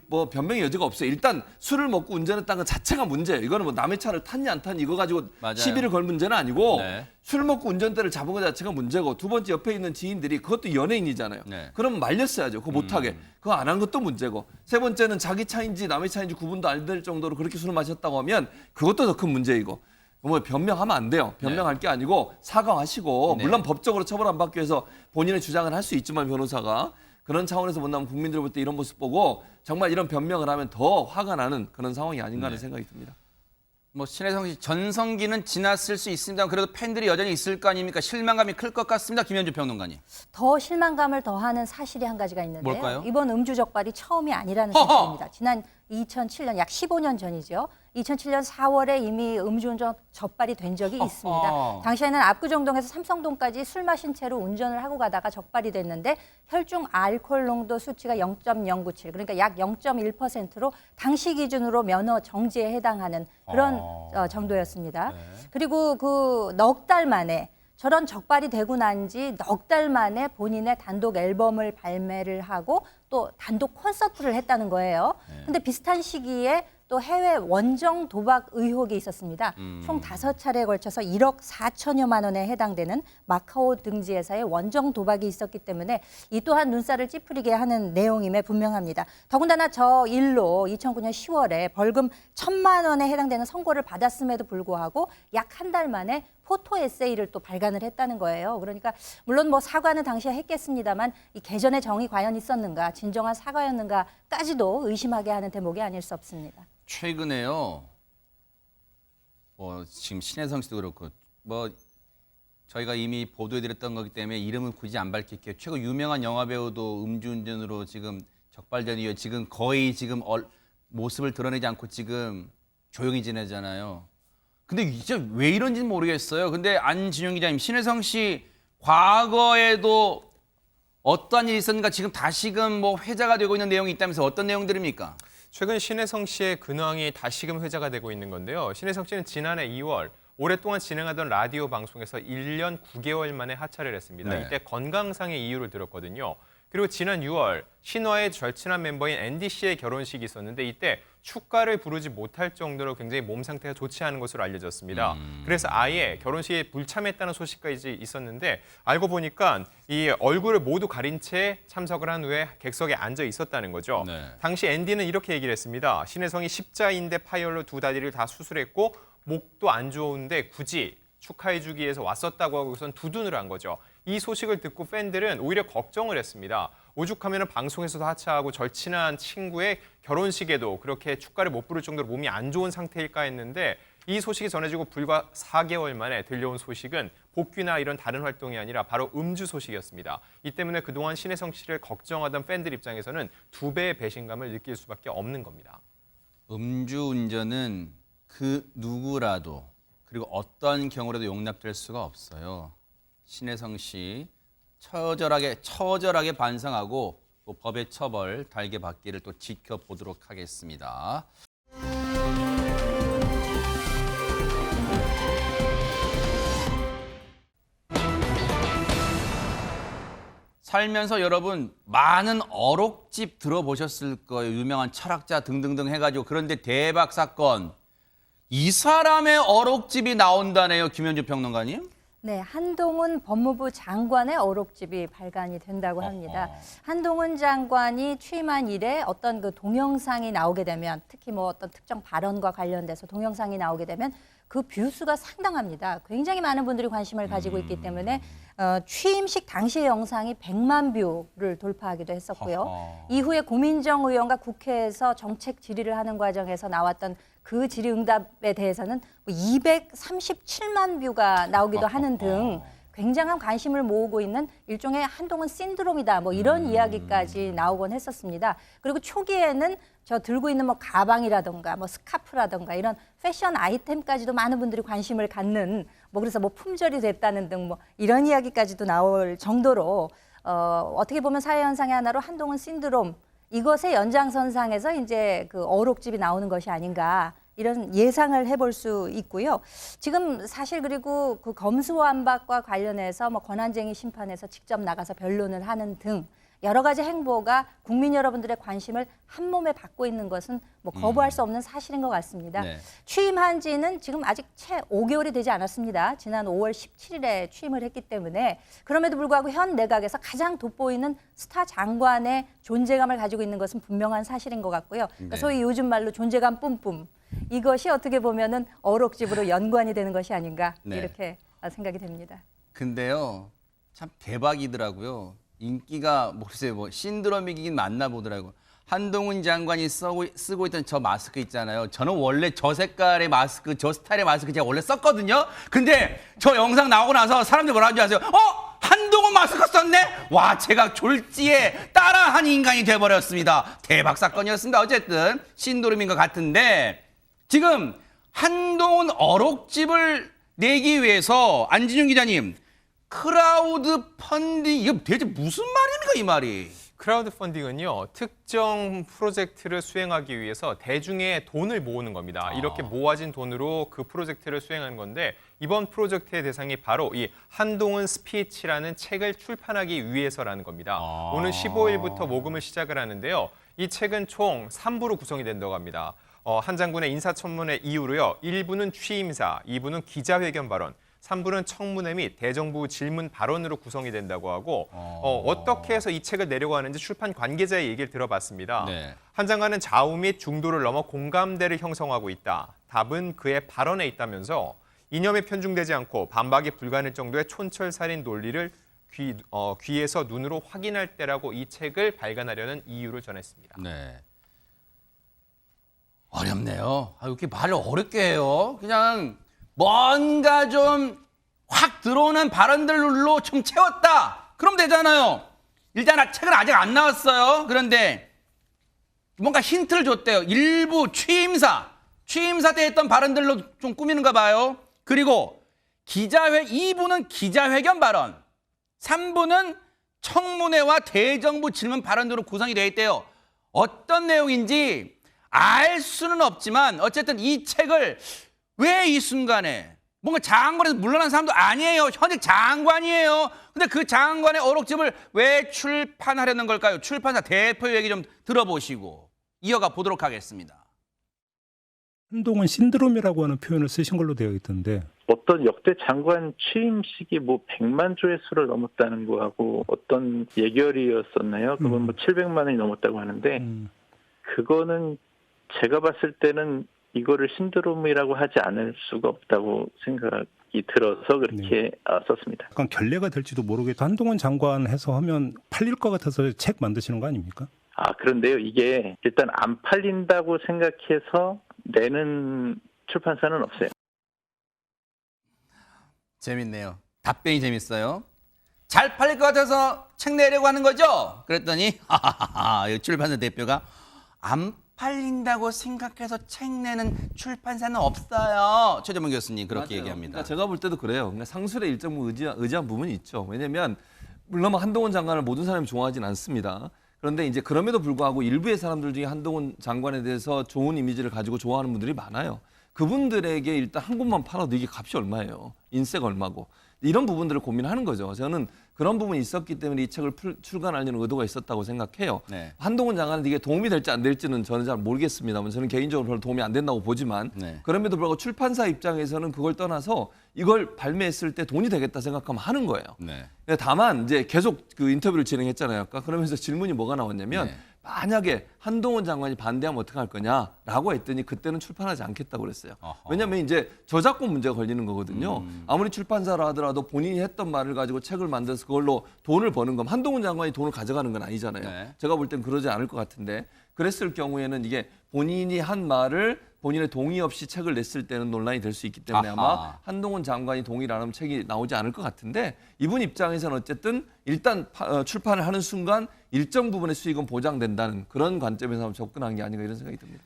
뭐 변명의 여지가 없어요. 일단 술을 먹고 운전했다는 것 자체가 문제예요. 이거는 뭐 남의 차를 탔니 안 탔니 이거 가지고 맞아요. 시비를 걸 문제는 아니고 네. 술 먹고 운전대를 잡은 것 자체가 문제고, 두 번째 옆에 있는 지인들이 그것도 연예인이잖아요. 네. 그럼 말렸어야죠. 그거 못하게. 그거 안 한 것도 문제고, 세 번째는 자기 차인지 남의 차인지 구분도 안 될 정도로 그렇게 술을 마셨다고 하면 그것도 더 큰 문제이고, 뭐 변명하면 안 돼요. 변명할 게 아니고 사과하시고, 네. 물론 법적으로 처벌 안 받기 위해서 본인의 주장을 할 수 있지만 변호사가 그런 차원에서 본다면 국민들 볼 때 이런 모습 보고 정말 이런 변명을 하면 더 화가 나는 그런 상황이 아닌가 하는 생각이 듭니다. 뭐 신혜성 씨 전성기는 지났을 수 있습니다. 그래도 팬들이 여전히 있을 거 아닙니까? 실망감이 클 것 같습니다. 김현주 평론가님. 더 실망감을 더하는 사실이 한 가지가 있는데요. 뭘까요? 이번 음주 적발이 처음이 아니라는 허허! 사실입니다. 지난 2007년, 약 15년 전이죠. 2007년 4월에 이미 음주운전 적발이 된 적이 있습니다. 당시에는 압구정동에서 삼성동까지 술 마신 채로 운전을 하고 가다가 적발이 됐는데 혈중 알코올 농도 수치가 0.097, 그러니까 약 0.1%로 당시 기준으로 면허 정지에 해당하는 그런 정도였습니다. 그리고 그 넉 달 만에, 저런 적발이 되고 난 지 넉 달 만에 본인의 단독 앨범을 발매를 하고 또 단독 콘서트를 했다는 거예요. 근데 비슷한 시기에 또 해외 원정 도박 의혹이 있었습니다. 총 5차례에 걸쳐서 1억 4천여만 원에 해당되는 마카오 등지 회사의 원정 도박이 있었기 때문에 이 또한 눈살을 찌푸리게 하는 내용임에 분명합니다. 더군다나 저 일로 2009년 10월에 벌금 1,000만 원에 해당되는 선고를 받았음에도 불구하고 약 한 달 만에 포토 에세이를 또 발간을 했다는 거예요. 그러니까 물론 뭐 사과는 당시에 했겠습니다만 이 개전의 정이 과연 있었는가, 진정한 사과였는가까지도 의심하게 하는 대목이 아닐 수 없습니다. 최근에요. 지금 신혜성 씨도 그렇고 뭐 저희가 이미 보도해드렸던 거기 때문에 이름은 굳이 안 밝힐게요. 최고 유명한 영화 배우도 음주운전으로 지금 적발된 이후에 지금 거의 지금 모습을 드러내지 않고 지금 조용히 지내잖아요. 근데 이제 왜 이런지는 모르겠어요. 근데 안진용 기자님, 신혜성 씨 과거에도 어떠한 일이 있었는가 지금 다시금 뭐 회자가 되고 있는 내용이 있다면서 어떤 내용들입니까? 최근 신혜성 씨의 근황이 다시금 회자가 되고 있는 건데요. 신혜성 씨는 지난해 2월 오랫동안 진행하던 라디오 방송에서 1년 9개월 만에 하차를 했습니다. 네. 이때 건강상의 이유를 들었거든요. 그리고 지난 6월 신화의 절친한 멤버인 앤디 씨의 결혼식이 있었는데 이때 축가를 부르지 못할 정도로 굉장히 몸 상태가 좋지 않은 것으로 알려졌습니다. 그래서 아예 결혼식에 불참했다는 소식까지 있었는데 알고 보니까 이 얼굴을 모두 가린 채 참석을 한 후에 객석에 앉아 있었다는 거죠. 네. 당시 앤디는 이렇게 얘기를 했습니다. 신혜성이 십자인대 파열로 두 다리를 다 수술했고 목도 안 좋은데 굳이 축하해주기 위해서 왔었다고 하고 우선 두둔을 한 거죠. 이 소식을 듣고 팬들은 오히려 걱정을 했습니다. 오죽하면 방송에서도 하차하고 절친한 친구의 결혼식에도 그렇게 축가를 못 부를 정도로 몸이 안 좋은 상태일까 했는데 이 소식이 전해지고 불과 4개월 만에 들려온 소식은 복귀나 이런 다른 활동이 아니라 바로 음주 소식이었습니다. 이 때문에 그동안 신혜성 씨를 걱정하던 팬들 입장에서는 2배의 배신감을 느낄 수밖에 없는 겁니다. 음주운전은 그 누구라도 그리고 어떠한 경우라도 용납될 수가 없어요. 신혜성 씨 처절하게 반성하고 또 법의 처벌 달게 받기를 또 지켜보도록 하겠습니다. 살면서 여러분 많은 어록집 들어보셨을 거예요. 유명한 철학자 등등등 해가지고. 그런데 대박 사건. 이 사람의 어록집이 나온다네요. 김현주 평론가님. 네, 한동훈 법무부 장관의 어록집이 발간이 된다고 합니다. 한동훈 장관이 취임한 이래 어떤 그 동영상이 나오게 되면, 특히 뭐 어떤 특정 발언과 관련돼서 동영상이 나오게 되면 그 뷰수가 상당합니다. 굉장히 많은 분들이 관심을 가지고 있기 때문에 취임식 당시의 영상이 100만 뷰를 돌파하기도 했었고요. 이후에 고민정 의원과 국회에서 정책 질의를 하는 과정에서 나왔던 그 질의응답에 대해서는 237만 뷰가 나오기도 하는 등 굉장한 관심을 모으고 있는 일종의 한동훈 신드롬이다, 뭐 이런 이야기까지 나오곤 했었습니다. 그리고 초기에는 저 들고 있는 뭐 가방이라던가 뭐 스카프라던가 이런 패션 아이템까지도 많은 분들이 관심을 갖는, 뭐 그래서 뭐 품절이 됐다는 등 뭐 이런 이야기까지도 나올 정도로 어떻게 보면 사회 현상의 하나로 한동훈 신드롬, 이것의 연장선상에서 이제 그 어록집이 나오는 것이 아닌가, 이런 예상을 해볼 수 있고요. 지금 사실 그리고 그 검수완박과 관련해서 뭐 권한쟁의 심판에서 직접 나가서 변론을 하는 등 여러 가지 행보가 국민 여러분들의 관심을 한 몸에 받고 있는 것은 뭐 거부할 수 없는 사실인 것 같습니다. 네. 취임한 지는 지금 아직 채 5개월이 되지 않았습니다. 지난 5월 17일에 취임을 했기 때문에 그럼에도 불구하고 현 내각에서 가장 돋보이는 스타 장관의 존재감을 가지고 있는 것은 분명한 사실인 것 같고요. 그러니까 네. 소위 요즘 말로 존재감 뿜뿜. 이것이 어떻게 보면은 어록집으로 연관이 되는 것이 아닌가, 네. 이렇게 생각이 됩니다. 근데요, 참 대박이더라고요. 인기가 글쎄 뭐 신드롬이긴 맞나 보더라고요. 한동훈 장관이 쓰고 있던 저 마스크 있잖아요. 저는 원래 저 색깔의 마스크, 저 스타일의 마스크 제가 원래 썼거든요. 근데 저 영상 나오고 나서 사람들이 뭐라 하는지 아세요? 한동훈 마스크 썼네? 와, 제가 졸지에 따라한 인간이 돼버렸습니다. 대박 사건이었습니다. 어쨌든 신드롬인 것 같은데 지금 한동훈 어록집을 내기 위해서 안진용 기자님, 크라우드 펀딩, 이게 대체 무슨 말입니까, 이 말이? 크라우드 펀딩은요, 특정 프로젝트를 수행하기 위해서 대중의 돈을 모으는 겁니다. 이렇게 모아진 돈으로 그 프로젝트를 수행하는 건데, 이번 프로젝트의 대상이 바로 이 한동훈 스피치라는 책을 출판하기 위해서라는 겁니다. 오늘 15일부터 모금을 시작을 하는데요. 이 책은 총 3부로 구성이 된다고 합니다. 한 장군의 인사청문회 이후로요, 1부는 취임사, 2부는 기자회견 발언, 3부는 청문회 및 대정부 질문 발언으로 구성이 된다고 하고 어떻게 해서 이 책을 내려고 하는지 출판 관계자의 얘기를 들어봤습니다. 네. 한 장관은 좌우 및 중도를 넘어 공감대를 형성하고 있다. 답은 그의 발언에 있다면서 이념에 편중되지 않고 반박이 불가능할 정도의 촌철살인 논리를 귀에서 눈으로 확인할 때라고 이 책을 발간하려는 이유를 전했습니다. 네. 어렵네요. 이렇게 말을 어렵게 해요. 그냥 뭔가 좀 확 들어오는 발언들로 좀 채웠다. 그럼 되잖아요. 일단 책은 아직 안 나왔어요. 그런데 뭔가 힌트를 줬대요. 일부 취임사 때 했던 발언들로 좀 꾸미는가 봐요. 그리고 2부는 기자회견 발언, 3부는 청문회와 대정부 질문 발언으로 구성이 되어 있대요. 어떤 내용인지 알 수는 없지만 어쨌든 이 책을 왜 이 순간에 뭔가 장관에서 물러난 사람도 아니에요. 현직 장관이에요. 근데 그 장관의 어록집을 왜 출판하려는 걸까요? 출판사 대표 얘기 좀 들어보시고 이어가 보도록 하겠습니다. 한동훈 신드롬이라고 하는 표현을 쓰신 걸로 되어 있던데 어떤 역대 장관 취임식이 뭐 100만 조회수를 넘었다는 거하고 어떤 예결이었었나요? 그건 뭐 700만 원이 넘었다고 하는데 그거는 제가 봤을 때는 이거를 신드롬이라고 하지 않을 수가 없다고 생각이 들어서 그렇게 썼습니다. 약간 결례가 될지도 모르겠고 한동훈 장관 해서 하면 팔릴 것 같아서 책 만드시는 거 아닙니까? 그런데요. 이게 일단 안 팔린다고 생각해서 내는 출판사는 없어요. 재밌네요. 답변이 재밌어요. 잘 팔릴 것 같아서 책 내려고 하는 거죠? 그랬더니 하하하 출판사 대표가 안 팔린다고 생각해서 책 내는 출판사는 없어요. 최재문 교수님 그렇게 맞아요. 얘기합니다. 그러니까 제가 볼 때도 그래요. 그러니까 상술에 일정 부분 의지한 부분이 있죠. 왜냐하면 물론 한동훈 장관을 모든 사람이 좋아하진 않습니다. 그런데 이제 그럼에도 불구하고 일부의 사람들 중에 한동훈 장관에 대해서 좋은 이미지를 가지고 좋아하는 분들이 많아요. 그분들에게 일단 한 곳만 팔아도 이게 값이 얼마예요? 인세가 얼마고. 이런 부분들을 고민하는 거죠. 저는 그런 부분이 있었기 때문에 이 책을 출간하려는 의도가 있었다고 생각해요. 네. 한동훈 장관한테 이게 도움이 될지 안 될지는 저는 잘 모르겠습니다만 저는 개인적으로 별로 도움이 안 된다고 보지만 그럼에도 불구하고 출판사 입장에서는 그걸 떠나서 이걸 발매했을 때 돈이 되겠다 생각하면 하는 거예요. 다만 이제 계속 그 인터뷰를 진행했잖아요. 아까 그러면서 질문이 뭐가 나왔냐면 만약에 한동훈 장관이 반대하면 어떻게 할 거냐라고 했더니 그때는 출판하지 않겠다고 그랬어요. 왜냐하면 이제 저작권 문제가 걸리는 거거든요. 아무리 출판사라 하더라도 본인이 했던 말을 가지고 책을 만들어서 그걸로 돈을 버는 건 한동훈 장관이 돈을 가져가는 건 아니잖아요. 제가 볼 땐 그러지 않을 것 같은데 그랬을 경우에는 이게 본인이 한 말을 본인의 동의 없이 책을 냈을 때는 논란이 될 수 있기 때문에 아마 한동훈 장관이 동의를 안 하면 책이 나오지 않을 것 같은데 이분 입장에서는 어쨌든 일단 출판을 하는 순간 일정 부분의 수익은 보장된다는 그런 관점에서 한번 접근한 게 아닌가 이런 생각이 듭니다.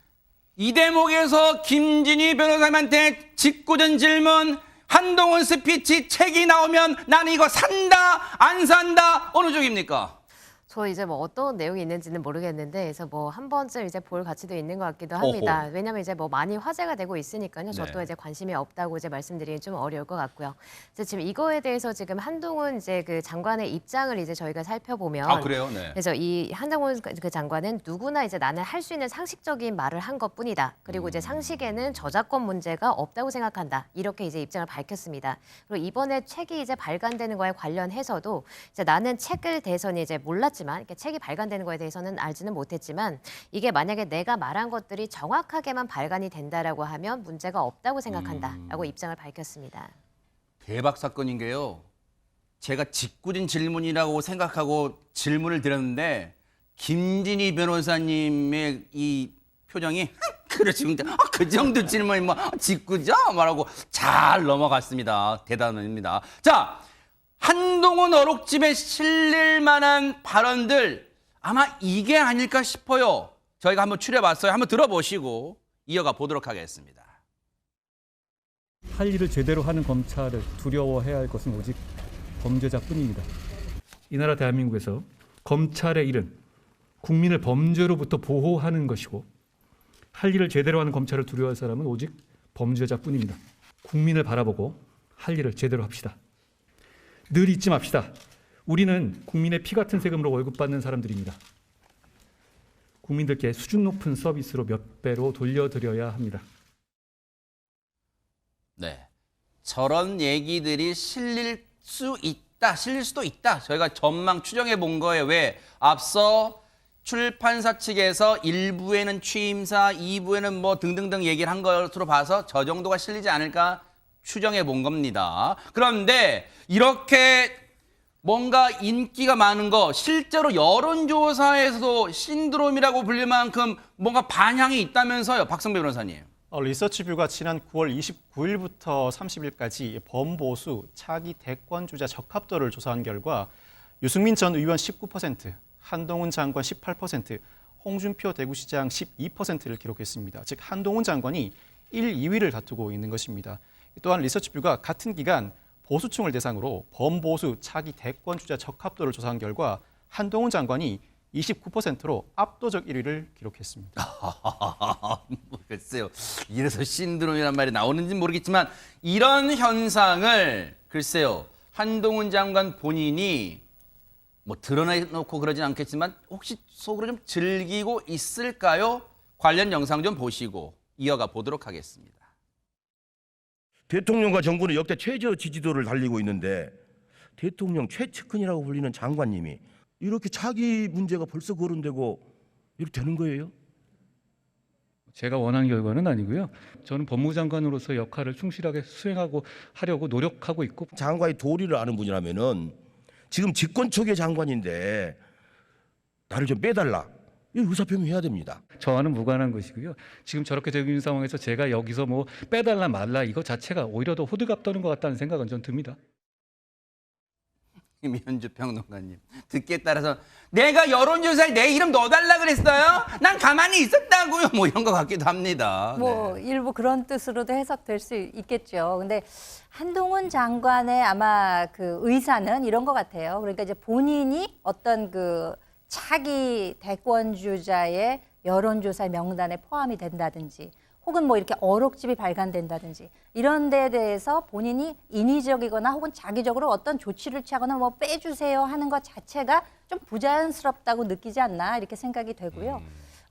이 대목에서 김진희 변호사님한테 직구전 질문. 한동훈 스피치 책이 나오면 나는 이거 산다 안 산다 어느 쪽입니까? 저 이제 뭐 어떤 내용이 있는지는 모르겠는데, 그래서 뭐 한 번쯤 이제 볼 가치도 있는 것 같기도 합니다. 왜냐면 이제 뭐 많이 화제가 되고 있으니까요. 저도 이제 관심이 없다고 이제 말씀드리기 좀 어려울 것 같고요. 그래서 지금 이거에 대해서 지금 한동훈 이제 그 장관의 입장을 이제 저희가 살펴보면, 그래요? 네. 그래서 이 한동훈 그 장관은 누구나 이제 나는 할 수 있는 상식적인 말을 한 것뿐이다. 그리고 이제 상식에는 저작권 문제가 없다고 생각한다. 이렇게 이제 입장을 밝혔습니다. 그리고 이번에 책이 이제 발간되는 거에 관련해서도 이제 나는 책을 대해서는 이제 몰랐지만 이렇게 책이 발간되는 거에 대해서는 알지는 못했지만 이게 만약에 내가 말한 것들이 정확하게만 발간이 된다라고 하면 문제가 없다고 생각한다라고 입장을 밝혔습니다. 대박 사건인 게요. 제가 직구진 질문이라고 생각하고 질문을 드렸는데 김진희 변호사님의 이 표정이 그렇지 그 정도 질문이 뭐 직구죠? 말하고 잘 넘어갔습니다. 대단합니다. 자, 한동훈 어록집에 실릴 만한 발언들 아마 이게 아닐까 싶어요. 저희가 한번 추려봤어요. 한번 들어보시고 이어가 보도록 하겠습니다. 할 일을 제대로 하는 검찰을 두려워해야 할 것은 오직 범죄자뿐입니다. 이 나라 대한민국에서 검찰의 일은 국민을 범죄로부터 보호하는 것이고 할 일을 제대로 하는 검찰을 두려워할 사람은 오직 범죄자뿐입니다. 국민을 바라보고 할 일을 제대로 합시다. 늘 잊지 맙시다. 우리는 국민의 피 같은 세금으로 월급 받는 사람들입니다. 국민들께 수준 높은 서비스로 몇 배로 돌려드려야 합니다. 네, 저런 얘기들이 실릴 수도 있다. 저희가 전망 추정해 본 거예요. 왜? 앞서 출판사 측에서 1부에는 취임사, 2부에는 뭐 등등등 얘기를 한 것으로 봐서 저 정도가 실리지 않을까 추정해 본 겁니다. 그런데 이렇게 뭔가 인기가 많은 거 실제로 여론조사에서도 신드롬이라고 불릴 만큼 뭔가 반향이 있다면서요, 박성배 변호사님. 리서치뷰가 지난 9월 29일부터 30일까지 범보수 차기 대권주자 적합도를 조사한 결과 유승민 전 의원 19%, 한동훈 장관 18%, 홍준표 대구시장 12%를 기록했습니다. 즉 한동훈 장관이 1, 2위를 다투고 있는 것입니다. 또한 리서치뷰가 같은 기간 보수층을 대상으로 범보수 차기 대권주자 적합도를 조사한 결과 한동훈 장관이 29%로 압도적 1위를 기록했습니다. 글쎄요. 이래서 신드롬이란 말이 나오는지 모르겠지만 이런 현상을 글쎄요. 한동훈 장관 본인이 뭐 드러내놓고 그러진 않겠지만 혹시 속으로 좀 즐기고 있을까요? 관련 영상 좀 보시고 이어가 보도록 하겠습니다. 대통령과 정부는 역대 최저 지지도를 달리고 있는데 대통령 최측근이라고 불리는 장관님이 이렇게 차기 문제가 벌써 거론되고 이렇게 되는 거예요? 제가 원한 결과는 아니고요. 저는 법무장관으로서 역할을 충실하게 수행하고 하려고 노력하고 있고 장관의 도리를 아는 분이라면은 지금 집권 초기의 장관인데 나를 좀 빼달라. 이 의사표명해야 됩니다. 저와는 무관한 것이고요. 지금 저렇게 되고 있는 상황에서 제가 여기서 뭐 빼달라 말라 이거 자체가 오히려 더 호들갑 떠는 것 같다는 생각은 좀 듭니다. 김현주 평론가님 듣기에 따라서 내가 여론조사에 내 이름 넣어달라 그랬어요? 난 가만히 있었다고요. 뭐 이런 것 같기도 합니다. 뭐 네. 일부 그런 뜻으로도 해석될 수 있겠죠. 근데 한동훈 장관의 아마 그 의사는 이런 것 같아요. 그러니까 이제 본인이 어떤 그 차기 대권주자의 여론조사 명단에 포함이 된다든지 혹은 뭐 이렇게 어록집이 발간된다든지 이런 데에 대해서 본인이 인위적이거나 혹은 자기적으로 어떤 조치를 취하거나 뭐 빼주세요 하는 것 자체가 좀 부자연스럽다고 느끼지 않나 이렇게 생각이 되고요.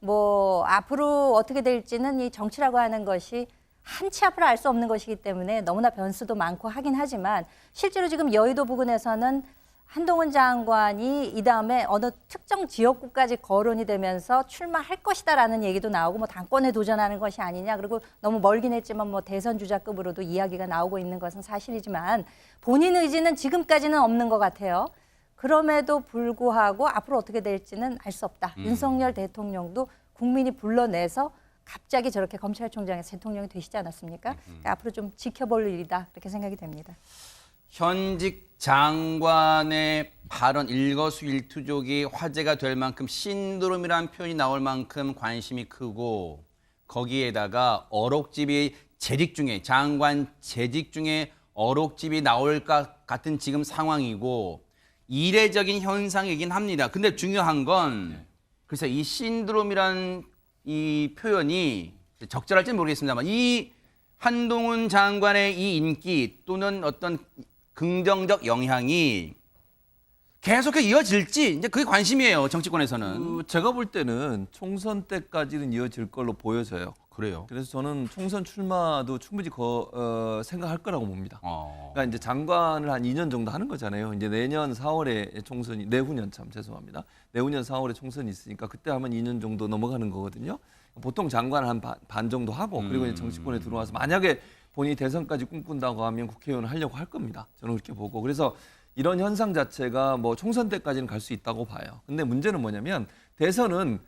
뭐 앞으로 어떻게 될지는 이 정치라고 하는 것이 한치 앞을 알 수 없는 것이기 때문에 너무나 변수도 많고 하긴 하지만 실제로 지금 여의도 부근에서는 한동훈 장관이 이 다음에 어느 특정 지역구까지 거론이 되면서 출마할 것이다라는 얘기도 나오고 뭐 당권에 도전하는 것이 아니냐 그리고 너무 멀긴 했지만 뭐 대선 주자급으로도 이야기가 나오고 있는 것은 사실이지만 본인 의지는 지금까지는 없는 것 같아요. 그럼에도 불구하고 앞으로 어떻게 될지는 알 수 없다. 윤석열 대통령도 국민이 불러내서 갑자기 저렇게 검찰총장에서 대통령이 되시지 않았습니까? 그러니까 앞으로 좀 지켜볼 일이다 이렇게 생각이 됩니다. 현직 장관의 발언 일거수일투족이 화제가 될 만큼 신드롬이라는 표현이 나올 만큼 관심이 크고 거기에다가 어록집이 재직 중에 장관 재직 중에 어록집이 나올 것 같은 지금 상황이고 이례적인 현상이긴 합니다. 근데 중요한 건 글쎄 이 신드롬이라는 이 표현이 적절할지는 모르겠습니다만 이 한동훈 장관의 이 인기 또는 어떤 긍정적 영향이 계속해서 이어질지 이제 그게 관심이에요. 정치권에서는. 제가 볼 때는 총선 때까지는 이어질 걸로 보여져요. 그래요. 그래서 저는 총선 출마도 충분히 생각할 거라고 봅니다. 그러니까 이제 장관을 한 2년 정도 하는 거잖아요. 이제 내년 4월에 총선이 내후년 참 죄송합니다. 내후년 4월에 총선이 있으니까 그때 하면 2년 정도 넘어가는 거거든요. 보통 장관을 한 반 정도 하고 그리고 이제 정치권에 들어와서 만약에 본인이 대선까지 꿈꾼다고 하면 국회의원을 하려고 할 겁니다. 저는 그렇게 보고. 그래서 이런 현상 자체가 뭐 총선 때까지는 갈 수 있다고 봐요. 근데 문제는 뭐냐면 대선은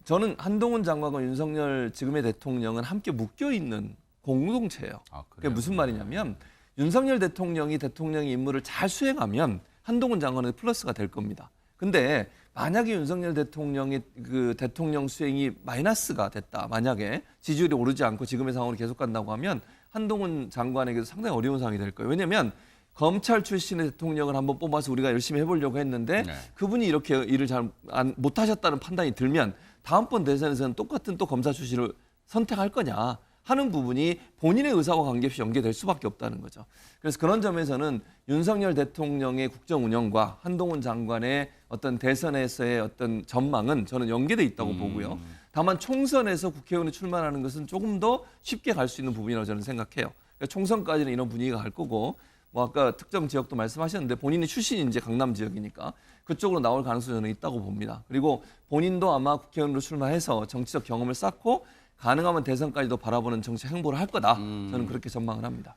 저는 한동훈 장관과 윤석열 지금의 대통령은 함께 묶여 있는 공동체예요. 그게 무슨 말이냐면 윤석열 대통령이 대통령의 임무를 잘 수행하면 한동훈 장관은 플러스가 될 겁니다. 근데 만약에 윤석열 대통령의 그 대통령 수행이 마이너스가 됐다. 만약에 지지율이 오르지 않고 지금의 상황으로 계속 간다고 하면 한동훈 장관에게도 상당히 어려운 상황이 될 거예요. 왜냐하면 검찰 출신의 대통령을 한번 뽑아서 우리가 열심히 해보려고 했는데 그분이 이렇게 일을 잘 못하셨다는 판단이 들면 다음번 대선에서는 똑같은 또 검사 출신을 선택할 거냐 하는 부분이 본인의 의사와 관계없이 연계될 수밖에 없다는 거죠. 그래서 그런 점에서는 윤석열 대통령의 국정 운영과 한동훈 장관의 어떤 대선에서의 어떤 전망은 저는 연계돼 있다고 보고요. 다만 총선에서 국회의원이 출마하는 것은 조금 더 쉽게 갈 수 있는 부분이라고 저는 생각해요. 그러니까 총선까지는 이런 분위기가 갈 거고 뭐 아까 특정 지역도 말씀하셨는데 본인이 출신이 이제 강남 지역이니까 그쪽으로 나올 가능성이 저는 있다고 봅니다. 그리고 본인도 아마 국회의원으로 출마해서 정치적 경험을 쌓고 가능하면 대선까지도 바라보는 정치 행보를 할 거다. 저는 그렇게 전망을 합니다.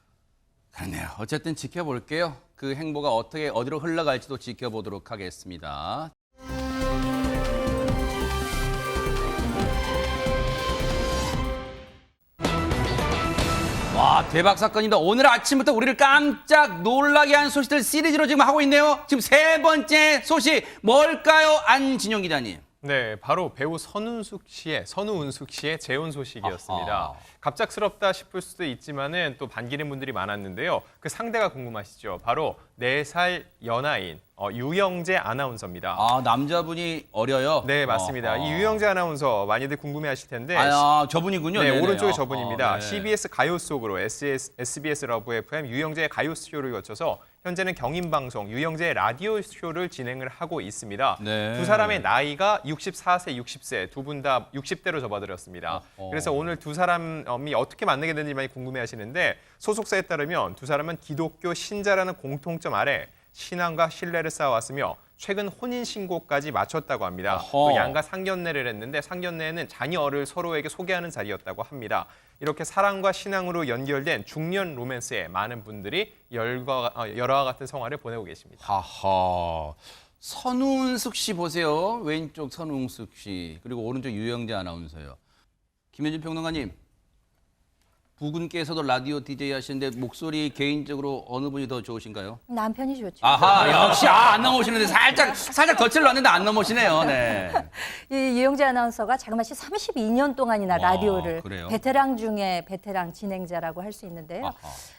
그렇네요. 어쨌든 지켜볼게요. 그 행보가 어디로 흘러갈지도 지켜보도록 하겠습니다. 와, 대박 사건입니다. 오늘 아침부터 우리를 깜짝 놀라게 한 소식들 시리즈로 지금 하고 있네요. 지금 세 번째 소식 뭘까요? 안진영 기자님. 네, 바로 배우 선우은숙 씨의 재혼 소식이었습니다. 아하. 갑작스럽다 싶을 수도 있지만은 또 반기는 분들이 많았는데요. 그 상대가 궁금하시죠? 바로 4살 연하인 유영재 아나운서입니다. 아, 남자분이 어려요? 네, 맞습니다. 이 유영재 아나운서 많이들 궁금해하실 텐데. 저분이군요. 네, 네네. 오른쪽이 저분입니다. 네. CBS 가요 속으로 SBS 러브 FM 유영재의 가요 쇼를 거쳐서 현재는 경인방송 유영재의 라디오 쇼를 진행을 하고 있습니다. 네. 두 사람의 나이가 64세, 60세 두 분 다 60대로 접어들었습니다. 그래서 오늘 두 사람 사람이 어떻게 만나게 됐는지 많이 궁금해하시는데 소속사에 따르면 두 사람은 기독교 신자라는 공통점 아래 신앙과 신뢰를 쌓아왔으며 최근 혼인신고까지 마쳤다고 합니다. 어허. 또 양가 상견례를 했는데 상견례는 자녀를 서로에게 소개하는 자리였다고 합니다. 이렇게 사랑과 신앙으로 연결된 중년 로맨스에 많은 분들이 열화와 같은 성화를 보내고 계십니다. 하하. 선운숙 씨 보세요. 왼쪽 선운숙 씨 그리고 오른쪽 유영재 아나운서요. 김현준 평론가님. 부군께서도 라디오 DJ 하시는데 목소리 개인적으로 어느 분이 더 좋으신가요? 남편이 좋죠. 아하, 역시 안 넘어오시는데 살짝 덫을 넣었는데 안 넘어오시네요. 네. 이 유영재 아나운서가 자그마치 32년 동안이나 와, 라디오를 그래요? 베테랑 중에 베테랑 진행자라고 할 수 있는데요. 아하.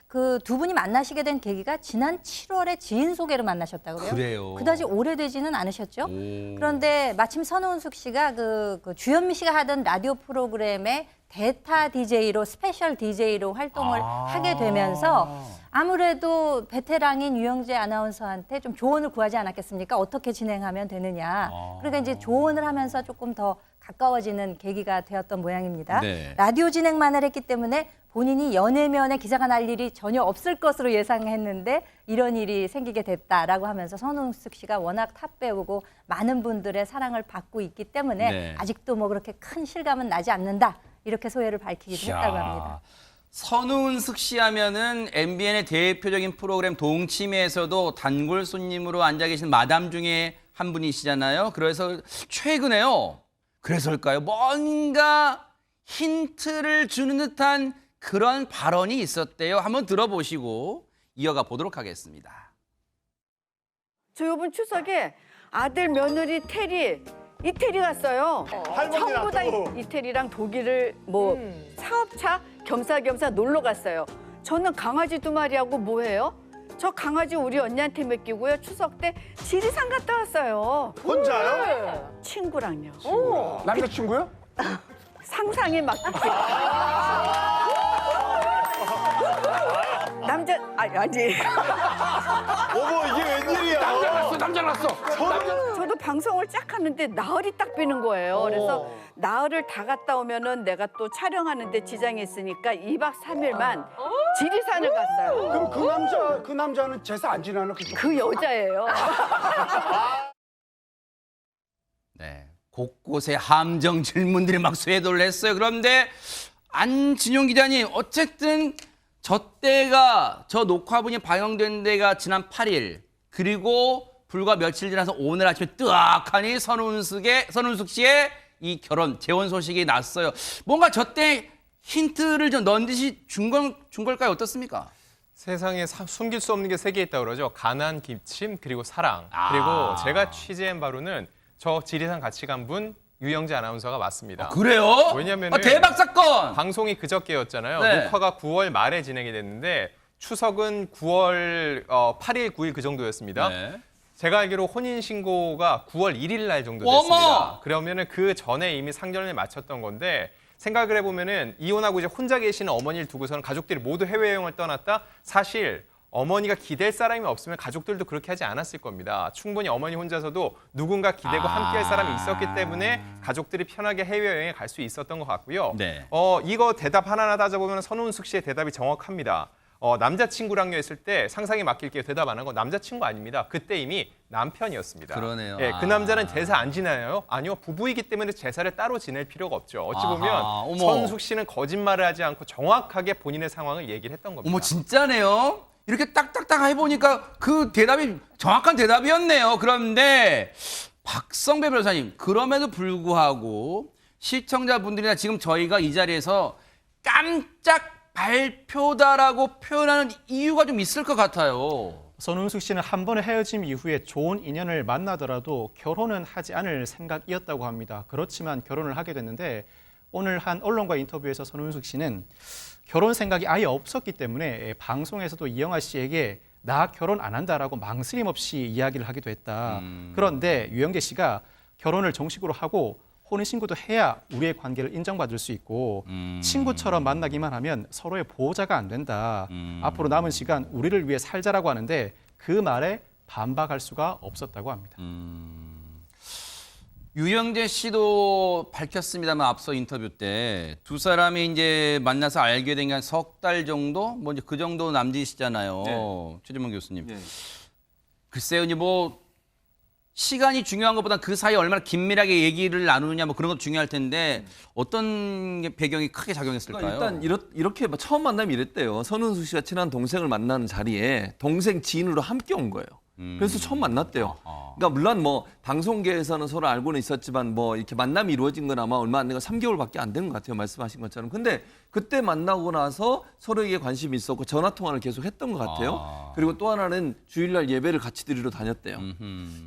그 두 분이 만나시게 된 계기가 지난 7월에 지인 소개로 만나셨다고 그래요. 그래요. 그다지 오래되지는 않으셨죠. 오. 그런데 마침 선우은숙 씨가 그 주현미 씨가 하던 라디오 프로그램의 대타 DJ로 스페셜 DJ로 활동을 하게 되면서 아무래도 베테랑인 유영재 아나운서한테 좀 조언을 구하지 않았겠습니까? 어떻게 진행하면 되느냐. 그러니까 이제 조언을 하면서 조금 더 가까워지는 계기가 되었던 모양입니다. 네. 라디오 진행만을 했기 때문에 본인이 연예면에 기사가 날 일이 전혀 없을 것으로 예상했는데 이런 일이 생기게 됐다라고 하면서 선우숙 씨가 워낙 탑배우고 많은 분들의 사랑을 받고 있기 때문에 네. 아직도 뭐 그렇게 큰 실감은 나지 않는다. 이렇게 소회를 밝히기도 했다고 합니다. 선운숙 씨 하면은 MBN의 대표적인 프로그램 동치미에서도 단골 손님으로 앉아 계신 마담 중에 한 분이시잖아요. 그래서 최근에요. 그래서일까요? 뭔가 힌트를 주는 듯한 그런 발언이 있었대요. 한번 들어보시고 이어가 보도록 하겠습니다. 저 이번 추석에 아들 며느리 테리 이태리 갔어요. 전부 다 이태리랑 독일을 뭐 사업차 겸사겸사 놀러 갔어요. 저는 강아지 2마리하고 뭐 해요? 저 강아지 우리 언니한테 맡기고요. 추석 때 지리산 갔다 왔어요. 혼자요? 친구랑요. 남자친구요? 상상이 막 남자 아니 어머 이게 웬일이야? 남자 났어. 저도 방송을 쫙 하는데 나흘이 딱 비는 거예요. 그래서 나흘을 다 갔다 오면은 내가 또 촬영하는데 지장이 있으니까 2박 3일만 지리산을 갔어요. 그럼 그 남자는 제사 안 지나나? 그 여자예요. 네, 곳곳에 함정 질문들이 막 쇄도를 했어요. 그런데 안진용 기자님, 어쨌든 저 녹화분이 방영된 데가 지난 8일, 그리고 불과 며칠 지나서 오늘 아침에 뜨악하니 선운숙 씨의 이 결혼, 재혼 소식이 났어요. 뭔가 저때 힌트를 좀 넣은 듯이 준 걸까요? 어떻습니까? 세상에 숨길 수 없는 게 3개 있다고 그러죠. 가난, 기침, 그리고 사랑. 그리고 제가 취재한 바로는 저 지리산 같이 간 분 유영재 아나운서가 맞습니다. 그래요? 왜냐하면 대박 사건! 방송이 그저께였잖아요. 네. 녹화가 9월 말에 진행이 됐는데 추석은 9월 8일, 9일 그 정도였습니다. 네. 제가 알기로 혼인신고가 9월 1일 날 정도 됐습니다. 어머! 그러면은 그 전에 이미 상견례를 마쳤던 건데 생각을 해보면은 이혼하고 이제 혼자 계시는 어머니를 두고서는 가족들이 모두 해외여행을 떠났다. 사실 어머니가 기댈 사람이 없으면 가족들도 그렇게 하지 않았을 겁니다. 충분히 어머니 혼자서도 누군가 기대고 함께할 사람이 있었기 때문에 가족들이 편하게 해외여행에 갈 수 있었던 것 같고요. 네. 이거 대답 하나하나 따져보면 선운숙 씨의 대답이 정확합니다. 남자친구랑요 했을 때 상상에 맡길게요. 대답 안 한 건 남자친구 아닙니다. 그때 이미 남편이었습니다. 그러네요. 예, 그 남자는 제사 안 지나요? 아니요. 부부이기 때문에 제사를 따로 지낼 필요가 없죠. 어찌 보면 어머. 선숙 씨는 거짓말을 하지 않고 정확하게 본인의 상황을 얘기를 했던 겁니다. 어머, 진짜네요? 이렇게 딱딱딱 해보니까 그 대답이 정확한 대답이었네요. 그런데 박성배 변호사님, 그럼에도 불구하고 시청자분들이나 지금 저희가 이 자리에서 깜짝 발표다라고 표현하는 이유가 좀 있을 것 같아요. 선운숙 씨는 한 번의 헤어짐 이후에 좋은 인연을 만나더라도 결혼은 하지 않을 생각이었다고 합니다. 그렇지만 결혼을 하게 됐는데 오늘 한 언론과 인터뷰에서 선운숙 씨는 결혼 생각이 아예 없었기 때문에 방송에서도 이영하 씨에게 나 결혼 안 한다라고 망설임 없이 이야기를 하기도 했다. 그런데 유영재 씨가 결혼을 정식으로 하고 혼인신고도 해야 우리의 관계를 인정받을 수 있고 친구처럼 만나기만 하면 서로의 보호자가 안 된다. 앞으로 남은 시간 우리를 위해 살자라고 하는데 그 말에 반박할 수가 없었다고 합니다. 유영재 씨도 밝혔습니다만 앞서 인터뷰 때 두 사람이 이제 만나서 알게 된 게 한 석 달 정도? 뭐 이제 그 정도 남짓이잖아요. 네. 최재문 교수님. 네. 글쎄요, 이제 뭐 시간이 중요한 것보다 그 사이에 얼마나 긴밀하게 얘기를 나누느냐 뭐 그런 것도 중요할 텐데 어떤 배경이 크게 작용했을까요? 그러니까 일단 이렇게 처음 만나면 이랬대요. 선은숙 씨가 친한 동생을 만나는 자리에 동생 지인으로 함께 온 거예요. 그래서 처음 만났대요. 그러니까 물론 뭐 방송계에서는 서로 알고는 있었지만 뭐 이렇게 만남이 이루어진 건 아마 얼마 안 되고 3개월밖에 안 된 것 같아요. 말씀하신 것처럼. 근데 그때 만나고 나서 서로에게 관심이 있었고 전화 통화를 계속 했던 것 같아요. 그리고 또 하나는 주일날 예배를 같이 드리러 다녔대요.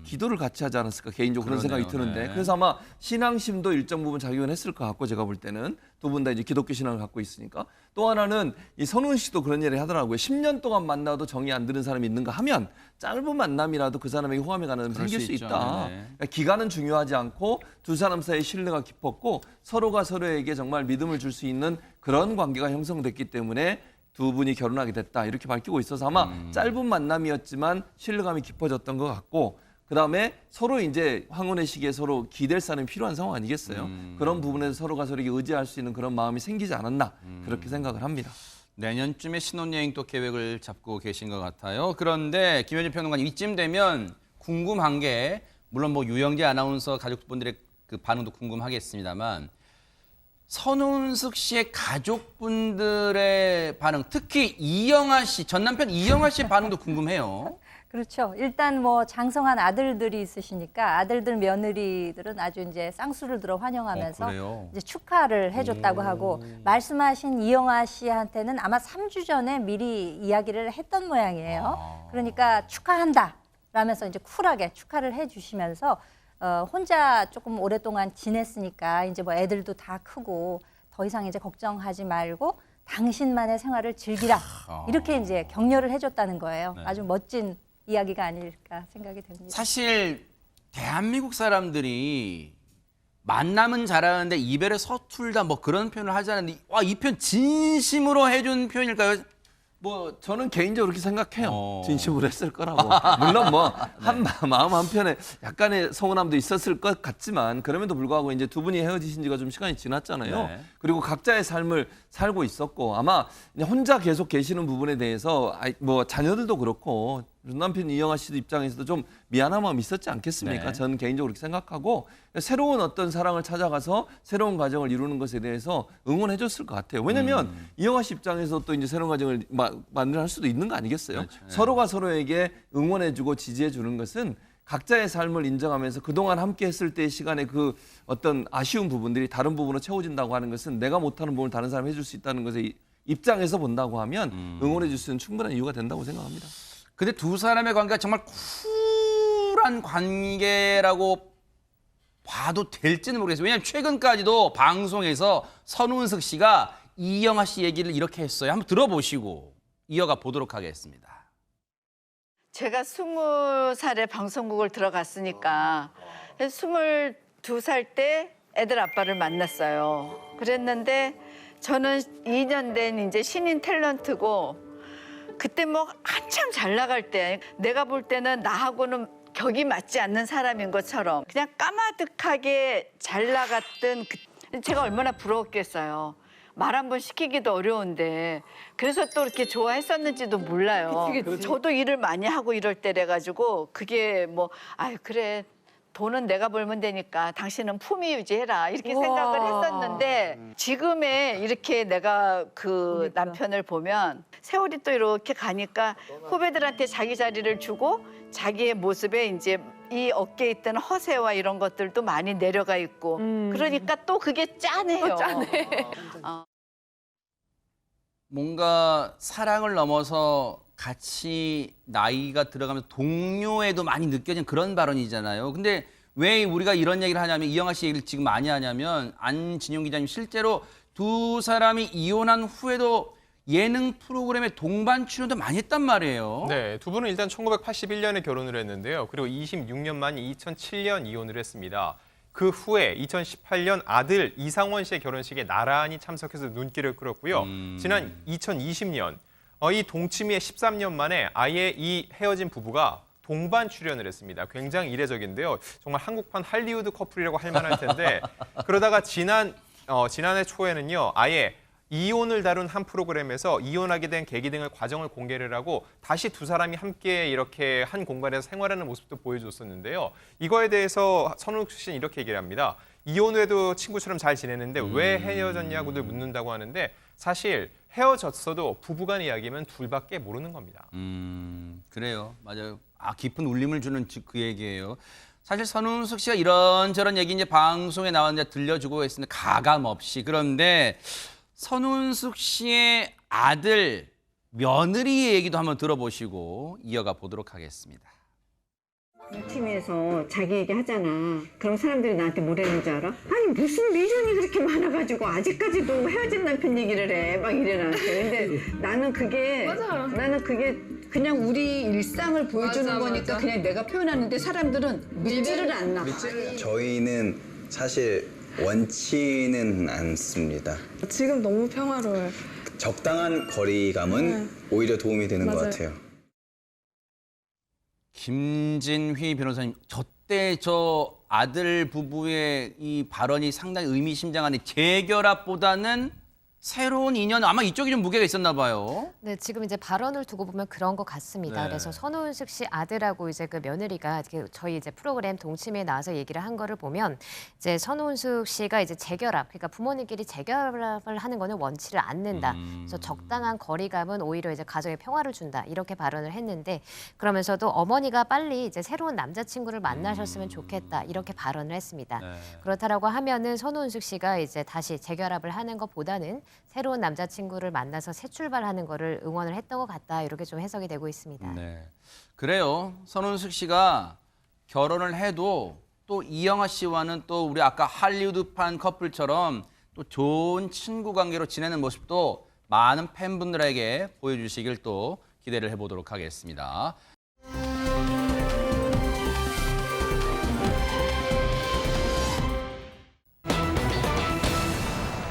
기도를 같이 하지 않았을까 개인적으로 그런 생각이 드는데 네. 그래서 아마 신앙심도 일정 부분 작용을 했을 것 같고 제가 볼 때는 두 분 다 이제 기독교 신앙을 갖고 있으니까 또 하나는 이 선훈 씨도 그런 얘기를 하더라고요. 10년 동안 만나도 정이 안 드는 사람이 있는가 하면 짧은 만남이라도 그 사람에게 호감이 가는 사람이 생길 수 있죠. 있다. 네. 그러니까 기간은 중요하지 않고 두 사람 사이의 신뢰가 깊었고 서로가 서로에게 정말 믿음을 줄 수 있는 그런 관계가 형성됐기 때문에 두 분이 결혼하게 됐다 이렇게 밝히고 있어서 아마 짧은 만남이었지만 신뢰감이 깊어졌던 것 같고 그다음에 서로 이제 황혼의 시기에 서로 기댈 사람이 필요한 상황 아니겠어요? 그런 부분에서 서로가 서로에게 의지할 수 있는 그런 마음이 생기지 않았나 그렇게 생각을 합니다. 내년쯤에 신혼여행 또 계획을 잡고 계신 것 같아요. 그런데 김현준 평론가님 이쯤 되면 궁금한 게 물론 뭐 유영재 아나운서 가족분들의 그 반응도 궁금하겠습니다만 선운숙 씨의 가족분들의 반응, 특히 이영아 씨, 전 남편 이영아 씨의 반응도 궁금해요. 그렇죠. 일단 뭐 장성한 아들들이 있으시니까 아들들 며느리들은 아주 이제 쌍수를 들어 환영하면서 그래요? 이제 축하를 해줬다고 하고 말씀하신 이영아 씨한테는 아마 3주 전에 미리 이야기를 했던 모양이에요. 그러니까 축하한다 라면서 이제 쿨하게 축하를 해주시면서 혼자 조금 오랫동안 지냈으니까 이제 뭐 애들도 다 크고 더 이상 이제 걱정하지 말고 당신만의 생활을 즐기라 이렇게 이제 격려를 해줬다는 거예요. 네. 아주 멋진 이야기가 아닐까 생각이 됩니다. 사실 대한민국 사람들이 만남은 잘하는데 이별에 서툴다 뭐 그런 표현을 하지 않는데 와, 이 표현 진심으로 해준 표현일까요? 뭐 저는 개인적으로 그렇게 생각해요. 진심으로 했을 거라고. 물론 뭐 마음 한편에 약간의 서운함도 있었을 것 같지만 그럼에도 불구하고 이제 두 분이 헤어지신 지가 좀 시간이 지났잖아요. 네. 그리고 각자의 삶을 살고 있었고 아마 혼자 계속 계시는 부분에 대해서 뭐 자녀들도 그렇고 남편 이영아 씨도 입장에서도 좀 미안한 마음이 있었지 않겠습니까? 네. 저는 개인적으로 그렇게 생각하고 새로운 어떤 사랑을 찾아가서 새로운 가정을 이루는 것에 대해서 응원해줬을 것 같아요. 왜냐하면 이영아 씨 입장에서 또 이제 새로운 가정을 만들 수도 있는 거 아니겠어요? 그렇죠. 네. 서로가 서로에게 응원해주고 지지해주는 것은 각자의 삶을 인정하면서 그동안 함께 했을 때의 시간에 그 어떤 아쉬운 부분들이 다른 부분으로 채워진다고 하는 것은 내가 못하는 부분을 다른 사람이 해줄 수 있다는 것의 입장에서 본다고 하면 응원해줄 수 있는 충분한 이유가 된다고 생각합니다. 근데 두 사람의 관계가 정말 쿨한 관계라고 봐도 될지는 모르겠어요. 왜냐하면 최근까지도 방송에서 선운숙 씨가 이영아 씨 얘기를 이렇게 했어요. 한번 들어보시고 이어가 보도록 하겠습니다. 제가 20살에 방송국을 들어갔으니까 22살 때 애들 아빠를 만났어요. 그랬는데 저는 2년 된 이제 신인 탤런트고 그때 뭐 한참 잘 나갈 때 내가 볼 때는 나하고는 격이 맞지 않는 사람인 것처럼 그냥 까마득하게 잘 나갔던 제가 얼마나 부러웠겠어요. 말 한 번 시키기도 어려운데 그래서 또 이렇게 좋아했었는지도 몰라요. 그치. 저도 일을 많이 하고 이럴 때래가지고 그게 뭐 아유 그래 돈은 내가 벌면 되니까 당신은 품위 유지해라 이렇게 생각을 했었는데 지금의 이렇게 내가 그 남편을 보면 세월이 또 이렇게 가니까 후배들한테 자기 자리를 주고 자기의 모습에 이제 이 어깨에 있던 허세와 이런 것들도 많이 내려가 있고 그러니까 또 그게 짠해요. 또 짠해. 뭔가 사랑을 넘어서 같이 나이가 들어가면서 동료애도 많이 느껴진 그런 발언이잖아요. 근데 왜 우리가 이런 얘기를 하냐면 이영아 씨 얘기를 지금 많이 하냐면 안진용 기자님 실제로 두 사람이 이혼한 후에도 예능 프로그램에 동반 출연도 많이 했단 말이에요. 네, 두 분은 일단 1981년에 결혼을 했는데요. 그리고 26년 만인 2007년 이혼을 했습니다. 그 후에 2018년 아들 이상원 씨의 결혼식에 나란히 참석해서 눈길을 끌었고요. 지난 2020년 이 동치미의 13년 만에 아예 이 헤어진 부부가 동반 출연을 했습니다. 굉장히 이례적인데요. 정말 한국판 할리우드 커플이라고 할 만할 텐데 그러다가 지난해 초에는요. 아예 이혼을 다룬 한 프로그램에서 이혼하게 된 계기 등을 과정을 공개를 하고 다시 두 사람이 함께 이렇게 한 공간에서 생활하는 모습도 보여줬었는데요. 이거에 대해서 선우숙 씨는 이렇게 얘기를 합니다. 이혼 후에도 친구처럼 잘 지내는데 왜 헤어졌냐고들 묻는다고 하는데 사실 헤어졌어도 부부간 이야기면 둘밖에 모르는 겁니다. 그래요. 맞아요. 깊은 울림을 주는 그 얘기예요. 사실 선우숙 씨가 이런저런 얘기 이제 방송에 나왔는데 들려주고 있는데 가감 없이. 그런데 선우숙 씨의 아들, 며느리의 얘기도 한번 들어보시고 이어가 보도록 하겠습니다. 팀에서 자기 얘기 하잖아. 그럼 사람들이 나한테 뭐라는 줄 알아? 아니 무슨 미련이 그렇게 많아가지고 아직까지도 헤어진 남편 얘기를 해. 막 이래 나한테. 근데 나는 그게 그냥 우리 일상을 보여주는 거니까 그냥 내가 표현하는데 사람들은 믿지를 않나. 저희는 사실 원치는 않습니다. 지금 너무 평화로워요. 적당한 거리감은 오히려 도움이 되는 것 같아요. 김진휘 변호사님, 저때 저 아들 부부의 이 발언이 상당히 의미심장하네. 재결합보다는 새로운 인연, 아마 이쪽이 좀 무게가 있었나 봐요. 네, 지금 이제 발언을 두고 보면 그런 것 같습니다. 네. 그래서 선우숙 씨 아들하고 이제 그 며느리가 저희 이제 프로그램 동침에 나와서 얘기를 한 거를 보면 이제 선우숙 씨가 이제 재결합, 그러니까 부모님끼리 재결합을 하는 거는 원치를 않는다. 그래서 적당한 거리감은 오히려 이제 가정에 평화를 준다. 이렇게 발언을 했는데 그러면서도 어머니가 빨리 이제 새로운 남자친구를 만나셨으면 좋겠다. 이렇게 발언을 했습니다. 네. 그렇다라고 하면은 선우숙 씨가 이제 다시 재결합을 하는 것보다는 새로운 남자친구를 만나서 새 출발하는 거를 응원을 했던 것 같다. 이렇게 좀 해석이 되고 있습니다. 네. 그래요. 선우숙 씨가 결혼을 해도 또 이영하 씨와는 또 우리 아까 할리우드판 커플처럼 또 좋은 친구 관계로 지내는 모습도 많은 팬분들에게 보여주시길 또 기대를 해보도록 하겠습니다.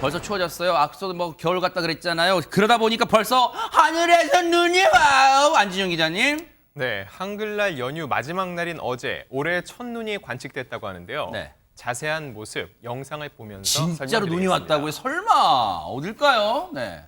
벌써 추워졌어요. 앞서도 뭐 겨울 같다 그랬잖아요. 그러다 보니까 벌써 하늘에서 눈이 와요. 안진영 기자님. 네, 한글날 연휴 마지막 날인 어제 올해 첫눈이 관측됐다고 하는데요. 네. 자세한 모습 영상을 보면서 진짜로 눈이 설명드리겠습니다. 왔다고요? 설마 어딜까요? 네.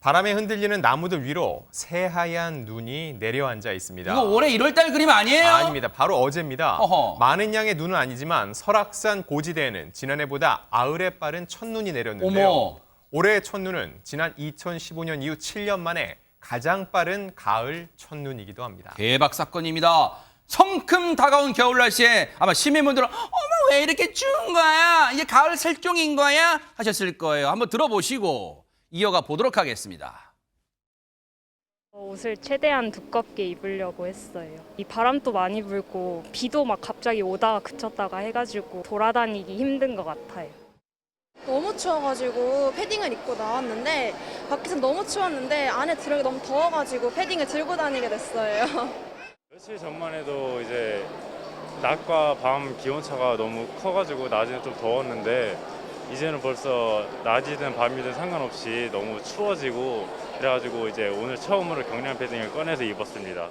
바람에 흔들리는 나무들 위로 새하얀 눈이 내려앉아 있습니다. 이거 올해 1월달 그림 아니에요? 아닙니다. 바로 어제입니다. 어허. 많은 양의 눈은 아니지만 설악산 고지대에는 지난해보다 아흘에 빠른 첫눈이 내렸는데요. 어머. 올해의 첫눈은 지난 2015년 이후 7년 만에 가장 빠른 가을 첫눈이기도 합니다. 대박 사건입니다. 성큼 다가온 겨울 날씨에 아마 시민분들은 어머 왜 이렇게 추운 거야? 이게 가을 설종인 거야? 하셨을 거예요. 한번 들어보시고 이어가 보도록 하겠습니다. 옷을 최대한 두껍게 입으려고 했어요. 이 바람도 많이 불고 비도 막 갑자기 오다가 그쳤다가 해가지고 돌아다니기 힘든 것 같아요. 너무 추워가지고 패딩을 입고 나왔는데 밖에서 너무 추웠는데 안에 들어가기 너무 더워가지고 패딩을 들고 다니게 됐어요. 며칠 전만 해도 이제 낮과 밤 기온차가 너무 커가지고 낮에는 좀 더웠는데 이제는 벌써 낮이든 밤이든 상관없이 너무 추워지고 그래가지고 이제 오늘 처음으로 경량 패딩을 꺼내서 입었습니다.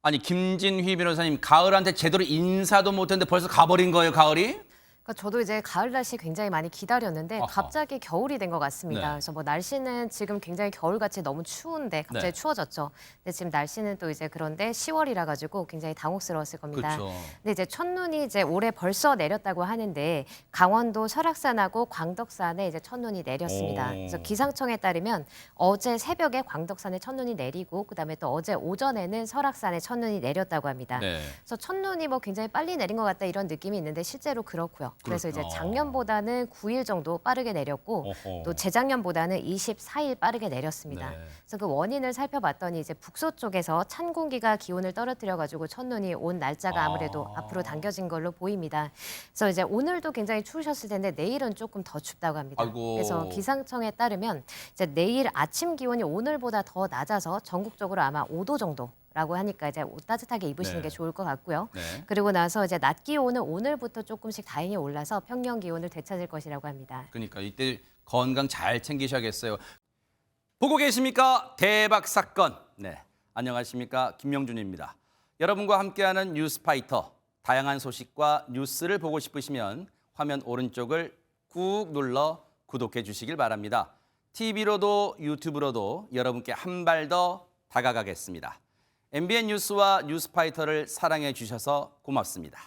아니 김진휘 변호사님 가을한테 제대로 인사도 못했는데 벌써 가버린 거예요, 가을이? 그러니까 저도 이제 가을 날씨 굉장히 많이 기다렸는데 갑자기 겨울이 된 것 같습니다. 네. 그래서 뭐 날씨는 지금 굉장히 겨울같이 너무 추운데 갑자기 네. 추워졌죠. 근데 지금 날씨는 또 이제 그런데 10월이라 가지고 굉장히 당혹스러웠을 겁니다. 그렇죠. 근데 이제 첫눈이 이제 올해 벌써 내렸다고 하는데 강원도 설악산하고 광덕산에 이제 첫눈이 내렸습니다. 오. 그래서 기상청에 따르면 어제 새벽에 광덕산에 첫눈이 내리고 그다음에 또 어제 오전에는 설악산에 첫눈이 내렸다고 합니다. 네. 그래서 첫눈이 뭐 굉장히 빨리 내린 것 같다 이런 느낌이 있는데 실제로 그렇고요. 그래서 이제 그렇구나. 작년보다는 9일 정도 빠르게 내렸고 어허. 또 재작년보다는 24일 빠르게 내렸습니다. 네. 그래서 그 원인을 살펴봤더니 이제 북서쪽에서 찬 공기가 기온을 떨어뜨려 가지고 첫눈이 온 날짜가 아무래도 앞으로 당겨진 걸로 보입니다. 그래서 이제 오늘도 굉장히 추우셨을 텐데 내일은 조금 더 춥다고 합니다. 아이고. 그래서 기상청에 따르면 이제 내일 아침 기온이 오늘보다 더 낮아서 전국적으로 아마 5도 정도라고 하니까 이제 옷 따뜻하게 입으시는 네. 게 좋을 것 같고요. 네. 그리고 나서 이제 낮 기온은 오늘부터 조금씩 다행히 올라서 평년 기온을 되찾을 것이라고 합니다. 그러니까 이때 건강 잘 챙기셔야겠어요. 보고 계십니까? 대박 사건. 네. 안녕하십니까, 김명준입니다. 여러분과 함께하는 뉴스파이터. 다양한 소식과 뉴스를 보고 싶으시면 화면 오른쪽을 꾹 눌러 구독해 주시길 바랍니다. TV로도 유튜브로도 여러분께 한 발 더 다가가겠습니다. MBN 뉴스와 뉴스파이터를 사랑해 주셔서 고맙습니다.